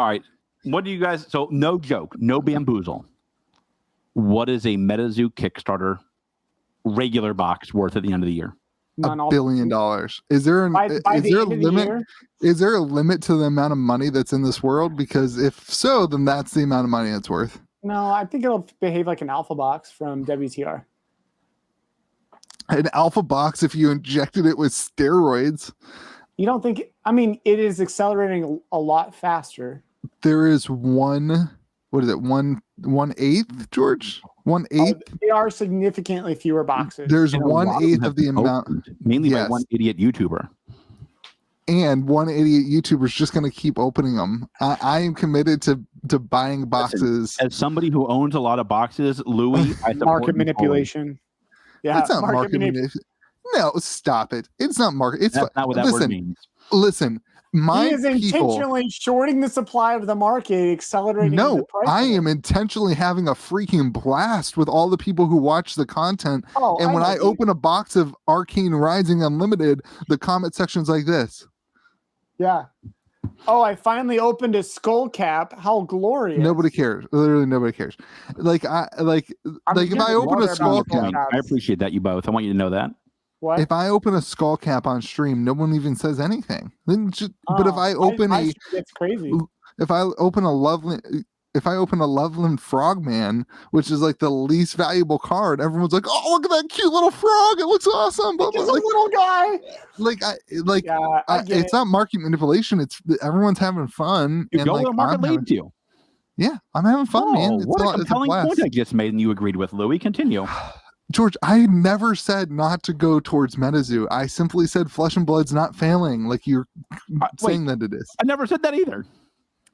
right. What do you guys? So no joke, no bamboozle. What is a Metazoo Kickstarter regular box worth at the end of the year? $1 billion. Is there a limit? Is there a limit to the amount of money that's in this world? Because if so, then that's the amount of money it's worth. No, I think it'll behave like an alpha box from WTR. An alpha box if you injected it with steroids. You don't think? I mean, it is accelerating a lot faster. There is one. What is it? 1/8, George? 1/8. They are significantly fewer boxes. There's 1/8 of the amount, mainly by one idiot YouTuber. And one idiot YouTuber is just going to keep opening them. I am committed to buying boxes. As somebody who owns a lot of boxes, Louis, I market manipulation. Yeah, it's not market manipulation. No, stop it. It's not market. That's not what that word means. Listen. He is intentionally shorting the supply of the market, accelerating the price. I am intentionally having a freaking blast with all the people who watch the content. And when I open a box of Arcane Rising Unlimited, the comment section's like this. Yeah. Oh, I finally opened a skull cap. How glorious. Nobody cares. Literally nobody cares. If I open a skull cap. I appreciate that, you both. I want you to know that. What? If I open a skull cap on stream, no one even says anything. But if I open it's crazy. If I open a Loveland Frogman, which is like the least valuable card, everyone's like, "Oh, look at that cute little frog! It looks awesome!" But it's a little guy. It's not market manipulation. It's everyone's having fun. You go where the market leads you. Yeah, I'm having fun, man. What a compelling point I just made, and you agreed with, Louis. Continue. George, I never said not to go towards Metazoo. I simply said Flesh and Blood's not failing, like you're saying that it is. I never said that either.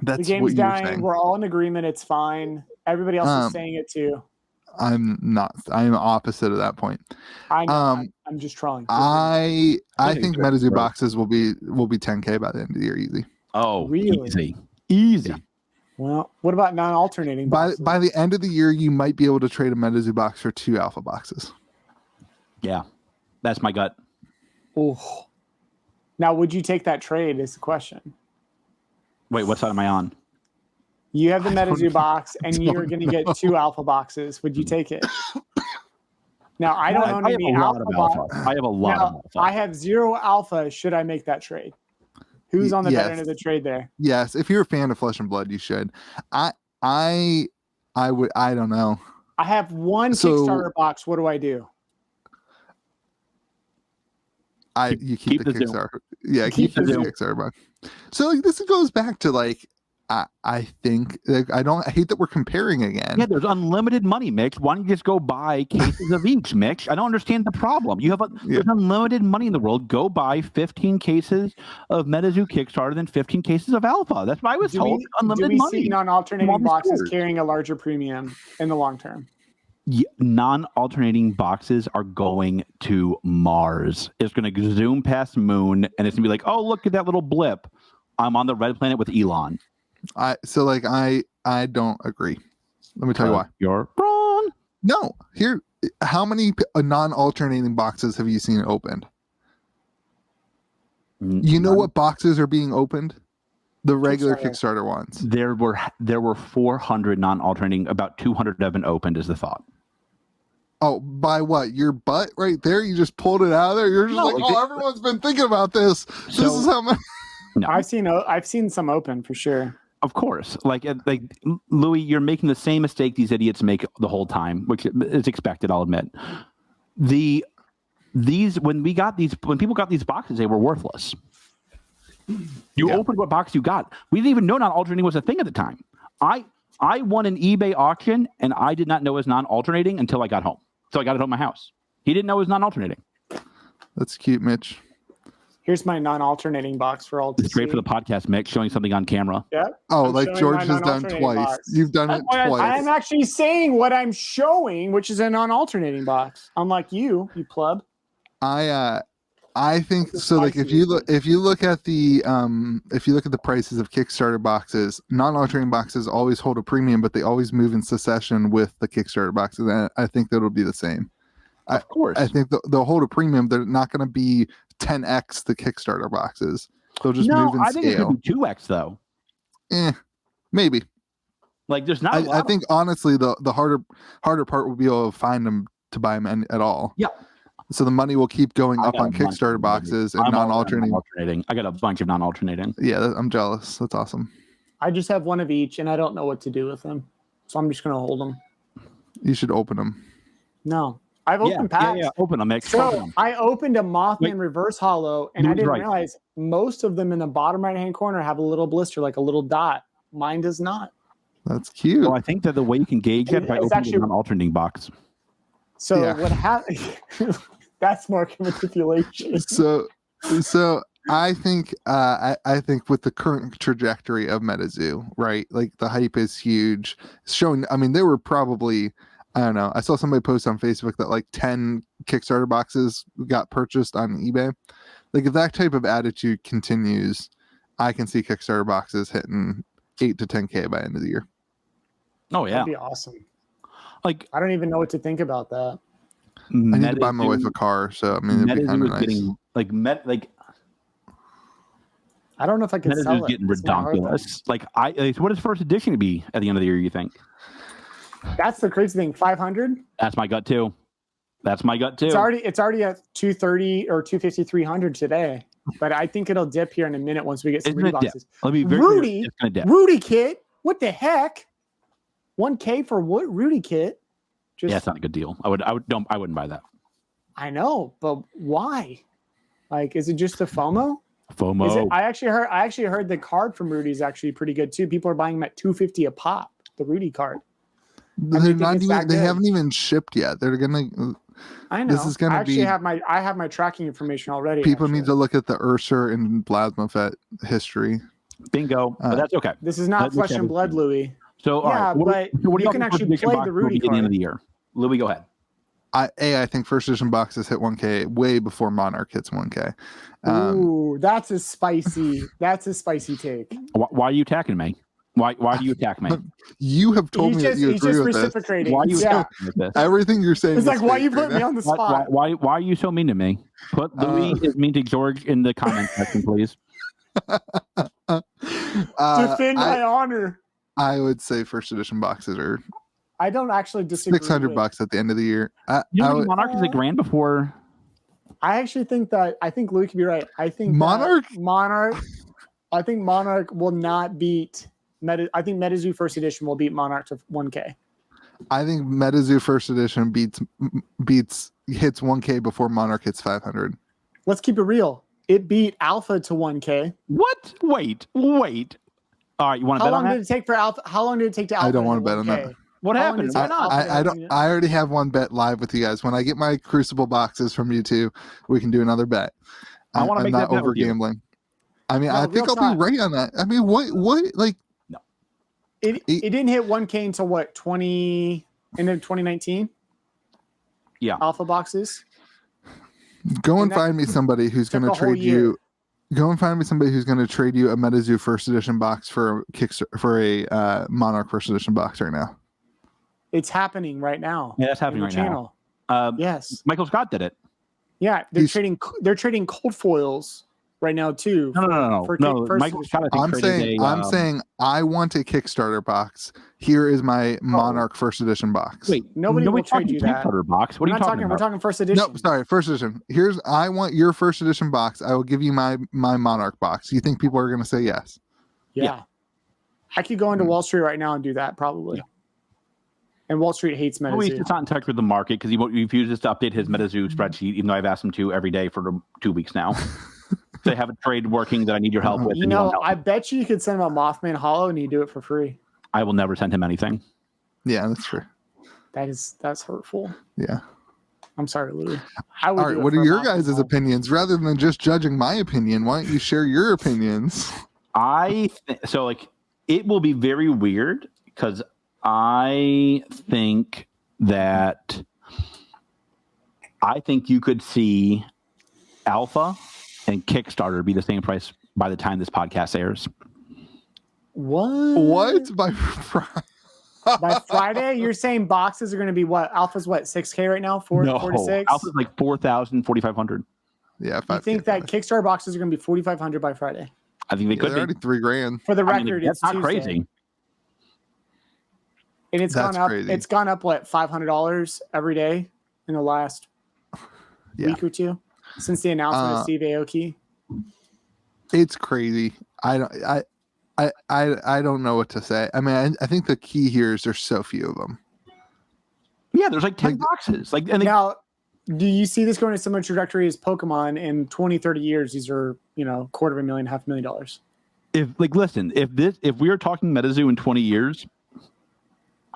That's the game's dying. We're all in agreement. It's fine. Everybody else is saying it too. I'm not. I am opposite of that point. I know. I'm just trolling. I think Metazoo boxes will be 10K by the end of the year, easy. Oh, really? Easy. Yeah. Well, what about non-alternating boxes? By the end of the year, you might be able to trade a Metazoo box for 2 alpha boxes. Yeah, that's my gut. Oh, now would you take that trade? Is the question. Wait, what side am I on? You have the Metazoo box, and you're going to get 2 alpha boxes. Would you take it? Now I don't own I have any a lot of alpha. alpha. I have a lot Now, of alpha. I have 0 alpha. Should I make that trade? Who's on the better end of the trade there? Yes, if you're a fan of Flesh and Blood, you should. I would. I don't know. I have one So- Kickstarter box. What do I do? You keep the the Zoom. Kickstarter. Yeah, Keep keep the the Zoom. Kickstarter box. So like this goes back to like I think like, I hate that we're comparing again. Yeah, there's unlimited money, Mitch. Why don't you just go buy cases of each, Mitch? I don't understand the problem. You have there's unlimited money in the world. Go buy 15 cases of Metazoo Kickstarter than 15 cases of Alpha. That's what I was told. Unlimited do we money. see non-alternating All these boxes stores. carrying a larger premium in the long term? Non-alternating boxes are going to Mars. It's going to zoom past Moon, and it's going to be like, oh, look at that little blip. I'm on the red planet with Elon. I don't agree. Let me tell you why. You're wrong. No, here. How many non-alternating boxes have you seen opened? You know what boxes are being opened? The regular Kickstarter ones. There were 400 non-alternating. About 200 have been opened. Is the thought? Oh, by what? Your butt right there? You just pulled it out of there? You're just everyone's been thinking about this. This is how much. No. I've seen some open for sure. Of course, like Louis, you're making the same mistake these idiots make the whole time, which is expected. I'll admit. When people got these boxes, they were worthless. You opened what box you got. We didn't even know non-alternating was a thing at the time. I won an eBay auction, and I did not know it was non-alternating until I got home. So I got it home at my house. He didn't know it was non-alternating. That's cute, Mitch. Here's my non-alternating box for all to It's great see. for the podcast, Mick, showing something on camera. Yeah. Oh, I'm like showing George my has done non-alternating twice. box. You've done it twice. I'm actually saying what I'm showing, which is a non-alternating box. Unlike you pleb. I think so. Like if you look at the prices of Kickstarter boxes, non-alternating boxes always hold a premium, but they always move in succession with the Kickstarter boxes. And I think that'll be the same. Of course. I think they'll hold a premium. They're not going to be 10x the Kickstarter boxes. They'll just move in I think scale. it could be 2x though. Maybe. Like there's not. I think honestly the harder part will be able to find them to buy them at all. Yeah. So the money will keep going up got on a bunch Kickstarter of boxes and I'm all non-alternating. I got a bunch of non-alternating. Yeah, I'm jealous. That's awesome. I just have one of each, and I don't know what to do with them, so I'm just gonna hold them. You should open them. No, I've opened packs. Yeah, open them, Mick. So Open them. I opened a Mothman Wait. reverse hollow, and I didn't realize most of them in the bottom right-hand corner have a little blister, like a little dot. Mine does not. That's cute. Well, I think that the way you can gauge that by It's opening actually- a non-alternating box. So Yeah. what happened? That's market manipulation. So I think I think with the current trajectory of Metazoo, right? Like the hype is huge. It's showing. I mean, there were probably, I don't know. I saw somebody post on Facebook that like 10 Kickstarter boxes got purchased on eBay. Like if that type of attitude continues, I can see Kickstarter boxes hitting 8 to 10K by end of the year. Oh yeah, That'd be awesome. like I don't even know what to think about that. I need to buy my wife a car, so I mean, it'd be kind of nice. Getting I don't know if I could sell Metazoo's it. getting It's not hard, though. ridiculous. What does first edition to be at the end of the year? You think? That's the crazy thing. 500. That's my gut too. It's already at 230 or 250, 300 today. But I think it'll dip here in a minute once we get some Isn't it boxes. Let me be very Rudy, clear. It's gonna dip. Rudy kit. What the heck? 1K for what? Rudy kit. Just, Yeah, it's not a good deal. I wouldn't buy that. I know, but why? Like, is it just a FOMO? FOMO. Is it, I actually heard the card from Rudy is actually pretty good too. People are buying them at $250 a pop. The Rudy card. They're not even. They haven't even shipped yet. They're gonna. I know. This is gonna be. I have my tracking information already. People actually. need to look at the Ursur and Plasmafet history. Bingo. But that's okay. This is not Let's flesh have and it. blood, Louis. So all Yeah, right. What but do you think can the actually first edition play box the will Rudy be at the end card. of the year? Louis, go ahead. I think first edition boxes hit 1K way before Monarch hits 1K. Ooh, that's a spicy take. Why are you attacking me? Why do you attack me? You have told me that you he's agree just with this. reciprocating. Why are you Yeah. attacking me with this? Everything you're saying. It's is like, why fake you right put me now. on the spot? Why are you so mean to me? Put Louis is mean to George in the comment section, please. Defend my honor. I would say first edition boxes are I don't actually disagree. $600 at the end of the year. You think Monarch is $1,000 before? I actually think Louis could be right. I think Monarch. I think Monarch will not beat I think Metazoo First Edition will beat Monarch to 1K. I think Metazoo First Edition hits 1K before Monarch hits 500. Let's keep it real. It beat Alpha to 1K. What? Wait. All right, you want to bet on that? How long did it take for Alpha? How long did it take to Alpha? I don't want to bet on that. What happened? Why not? I already have one bet live with you guys. When I get my Crucible boxes from you two, we can do another bet. I want to make that bet over gambling. I mean, I think I'll be right on that. I mean, what like? No, it didn't hit 1K until what? End of 2019. Yeah, Alpha boxes. Go and find me somebody who's going to trade you. Go and find me somebody who's going to trade you a Metazoo First Edition box for a Monarch First Edition box right now. It's happening right now. Yeah, that's happening right now. Yes, Michael Scott did it. Yeah, they're trading cold foils right now too. No. Michael Scott, I'm saying I want a Kickstarter box. Here is my Monarch First Edition box. Wait, nobody will trade you that Kickstarter box. What are you talking about? We're talking First Edition. No, sorry, First Edition. I want your First Edition box. I will give you my Monarch box. You think people are going to say yes? Yeah. I could go into Wall Street right now and do that probably. Yeah. And Wall Street hates Metazoo. Well, he's just not in touch with the market because he refuses to update his Metazoo spreadsheet, even though I've asked him to every day for 2 weeks now. They have a trade working that I need your help with. I bet you could send him a Mothman Hollow and you do it for free. I will never send him anything. Yeah, that's true. That's hurtful. Yeah. I'm sorry, Louis. All right, what are your guys' opinions? Rather than just judging my opinion, why don't you share your opinions? It will be very weird because I think you could see Alpha and Kickstarter be the same price by the time this podcast airs. What? By Friday? By Friday? You're saying boxes are going to be what? Alpha's what? 6K right now? 4 to 6? Alpha's like 4,000, 4,500. Yeah. You think that Kickstarter boxes are going to be 4,500 by Friday? I think they could be. Already $3,000. For the record, that's not Tuesday. crazy. And it's gone up. Crazy. It's gone up what, $500 every day in the last week or two since the announcement of Steve Aoki. It's crazy. I don't know what to say. I mean, I think the key here is there's so few of them. Yeah, there's like 10 boxes. Now, do you see this going a similar trajectory as Pokemon in 20, 30 years? These are, $250,000, $500,000. If we are talking Metazoo in 20 years,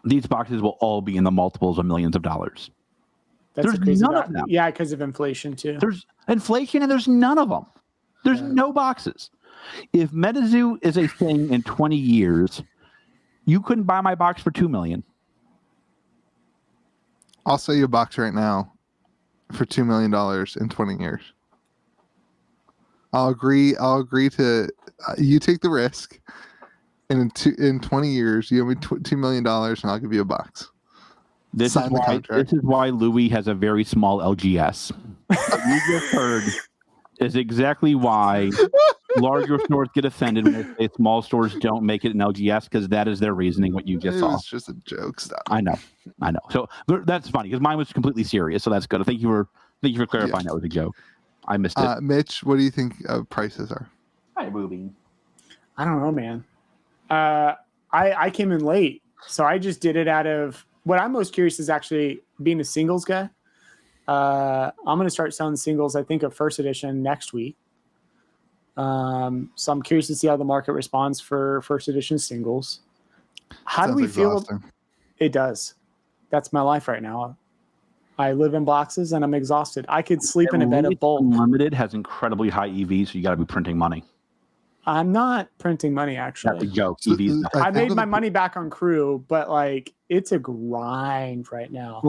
these boxes will all be in the multiples of millions of dollars. There's none of them. Yeah, because of inflation too. There's inflation and there's none of them. There's no boxes. If Metazoo is a thing in 20 years, you couldn't buy my box for $2 million. I'll sell you a box right now for $2 million in 20 years. I'll agree to you take the risk, and in 20 years you give me $2 million, and I'll give you a box. This is why Louis has a very small LGS. You just heard is exactly why larger stores get offended when they say small stores don't make it an LGS, because that is their reasoning. What you just saw. It's just a joke. Stop. I know. So that's funny because mine was completely serious. So that's good. Thank you for clarifying that was a joke. I missed it. Mitch, what do you think prices are? Hi, Ruby. I don't know, man. I came in late, so I just did it out of what I'm most curious is actually being a singles guy. I'm going to start selling singles, I think, of first edition next week. So I'm curious to see how the market responds for first edition singles. How do we feel? It does. That's my life right now. I live in boxes and I'm exhausted. I could sleep in a bed of bulk. Unlimited has incredibly high EVs, so you got to be printing money. I'm not printing money, actually. That's a joke. EVs. I made my money back on crew, but it's a grind right now.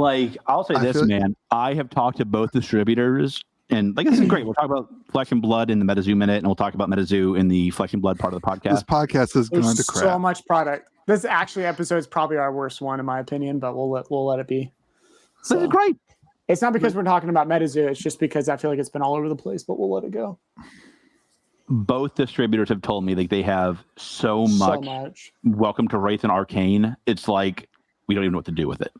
I'll say this, man. I have talked to both distributors, and this is great. We'll talk about Flesh and Blood in the Metazoo Minute, and we'll talk about Metazoo in the Flesh and Blood part of the podcast. This podcast has gone to crap. So much product. This episode is probably our worst one, in my opinion, but we'll let it be. This is great. It's not because we're talking about Metazoo. It's just because I feel like it's been all over the place, but we'll let it go. Both distributors have told me they have so much. Welcome to Wraith and Arcane. It's like we don't even know what to do with it.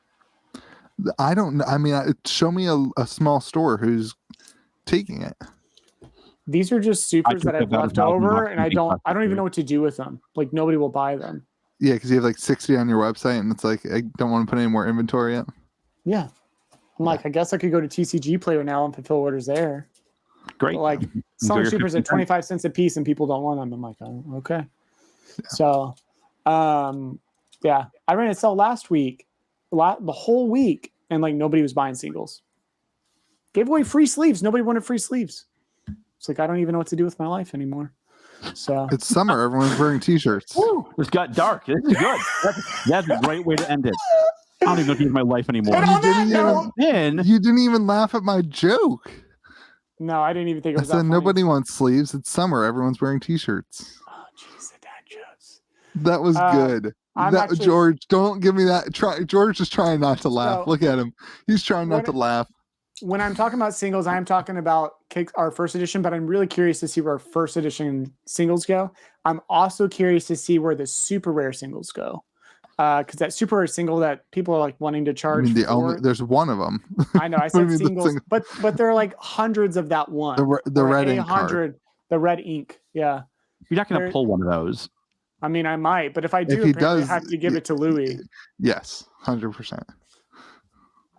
I don't know. I mean, show me a small store who's taking it. These are just supers that I've about left 1,000 over, bucks and I to don't make even know what to do with them. Like nobody will buy them. Yeah, because you have like 60 on your website, and it's like I don't want to put any more inventory up. Yeah, I'm like, I guess I could go to TCG Player now and fulfill orders there. Great. But like selling supers at 25 cents a piece, and people don't want them. I'm like, oh, okay. Yeah. So, yeah, I ran a sale last week, the whole week, and like nobody was buying singles. Gave away free sleeves. Nobody wanted free sleeves. It's like I don't even know what to do with my life anymore. So it's summer. Everyone's wearing t-shirts. Woo, it's got dark. This is good. That's a great way to end it. I don't even know what to do with my life anymore. You didn't even laugh at my joke. No, I didn't even think it was I said that nobody funny. wants sleeves. It's summer. Everyone's wearing t-shirts. Oh, jeez, the dad jokes. That was good. George, don't give me that. George is trying not to laugh. Look at him. He's trying not to laugh. When I'm talking about singles, I am talking about our first edition, but I'm really curious to see where our first edition singles go. I'm also curious to see where the super rare singles go. Because that super rare single that people are like wanting to charge. There's one of them. I know. I said singles, but there are like hundreds of that one. The red ink card. The red ink. Yeah. You're not going to pull one of those. I mean, I might, but if I do, I have to give it to Louis. Yes, 100%.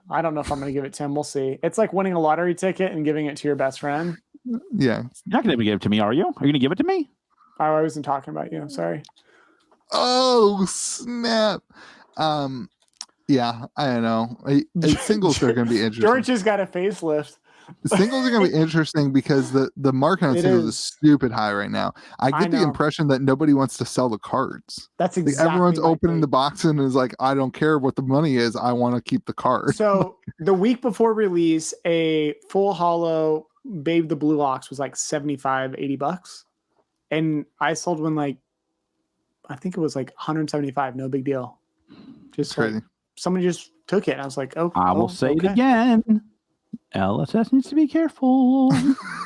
I don't know if I'm going to give it to him. We'll see. It's like winning a lottery ticket and giving it to your best friend. Yeah. You're not going to give it to me, are you? Are you going to give it to me? I wasn't talking about you. I'm sorry. Oh, snap. Yeah, I don't know. Singles are going to be interesting. George has got a facelift. Singles are going to be interesting because the market on singles is stupid high right now. I get the impression that nobody wants to sell the cards. That's exactly like everyone's opening the box and is like, I don't care what the money is. I want to keep the card. So the week before release, a full hollow Babe the Blue Ox was like $75-$80. And I sold one like, I think it was like $175. No big deal. Just crazy. Somebody just took it. And I was like, oh, I will say it again. LSS needs to be careful.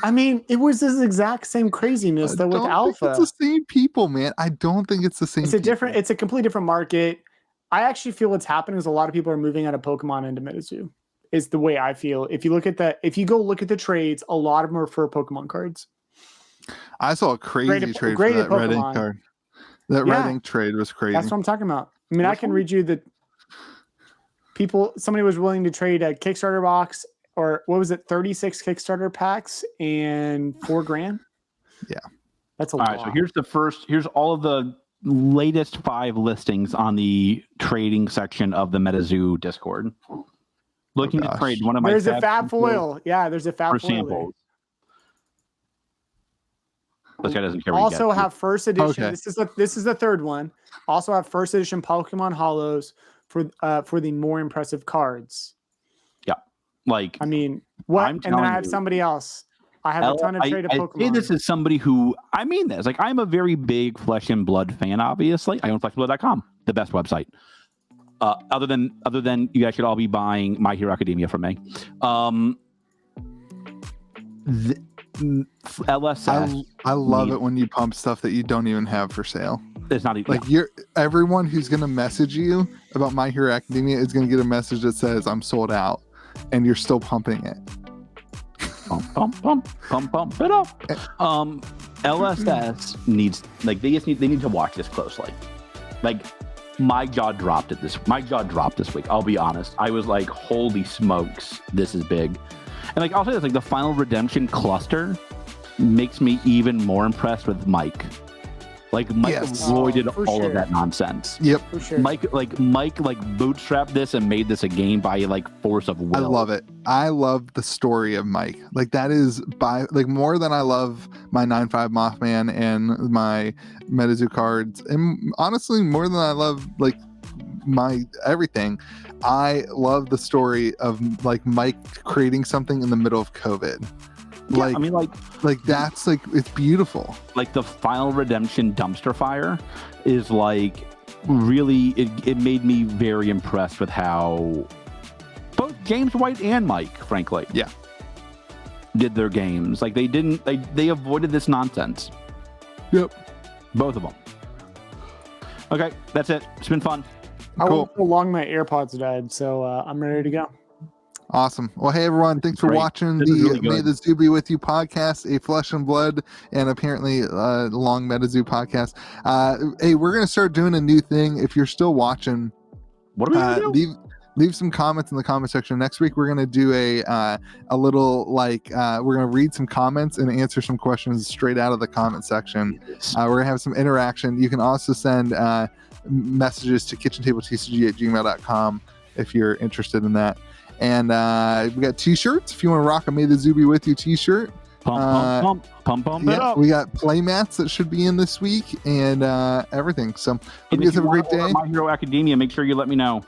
I mean, it was this exact same craziness though with Alpha. It's the same people, man. I don't think it's the same. It's a completely different market. I actually feel what's happening is a lot of people are moving out of Pokemon into Metazoo. Is the way I feel. If you go look at the trades, a lot of them are for Pokemon cards. I saw a crazy trade for that red ink card. That red ink trade was crazy. That's what I'm talking about. I mean, I can read you the somebody was willing to trade a Kickstarter box. Or what was it? 36 Kickstarter packs and $4,000. Yeah, that's a lot. All right, so here's all of the latest 5 listings on the trading section of the Metazoo Discord. Looking to trade one of my. There's a fab foil. Yeah, there's a fab foil. Samples. This guy doesn't care. Also have first edition. Okay. This is the third one. Also have first edition Pokemon Hollows for the more impressive cards. Like, I mean, what? And then I have somebody else. I have a ton of trade of Pokemon. I say this is somebody who, I mean this. Like, I'm a very big Flesh and Blood fan, obviously. I own fleshandblood.com, the best website. Other than you guys should all be buying My Hero Academia from me. LSS. I love it when you pump stuff that you don't even have for sale. It's not even like everyone who's going to message you about My Hero Academia is going to get a message that says I'm sold out. And you're still pumping it. Pump it up. LSS needs they need to watch this closely. Like my jaw dropped this week. I'll be honest. I was like, holy smokes, this is big. And like I'll say this, like the Final Redemption cluster makes me even more impressed with Mike. Like Mike avoided all of that nonsense. Yep. For sure. Mike bootstrapped this and made this a game by like force of will. I love it. I love the story of Mike. Like that is more than I love my 9/5 Mothman and my Metazoo cards. And honestly, more than I love like my everything. I love the story of like Mike creating something in the middle of COVID. Yeah, I mean, like that's like it's beautiful. Like the Final Redemption dumpster fire is like really it made me very impressed with how both James White and Mike, frankly, did their games. Like they avoided this nonsense. Yep, both of them. Okay, that's it. It's been fun. I Cool. won't go long. My AirPods died, so I'm ready to go. Awesome. Well, hey everyone, thanks for Great. watching This is the really good. May the Zoo Be With You podcast, a Flesh and Blood and apparently long Metazoo podcast. Hey, we're gonna start doing a new thing. If you're still watching, What are we gonna do? leave some comments in the comment section. Next week we're gonna do a little we're gonna read some comments and answer some questions straight out of the comment section. We're gonna have some interaction. You can also send messages to KitchenTableTCG@gmail.com if you're interested in that. And we got t-shirts if you want to rock a May the Zoo Be With You t-shirt. Pump it up. We got play mats that should be in this week and everything. So hope you And guys if have a you great want to order day. My Hero Academia, make sure you let me know.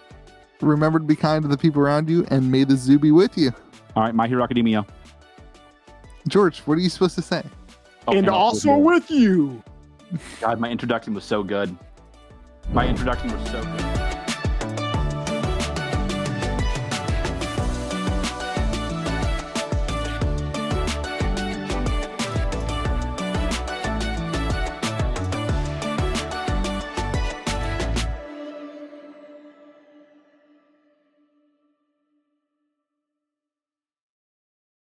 Remember to be kind to the people around you, and may the zoo be with you. All right, My Hero Academia. George, what are you supposed to say? Oh, And also with you. God, my introduction was so good. My introduction was so good.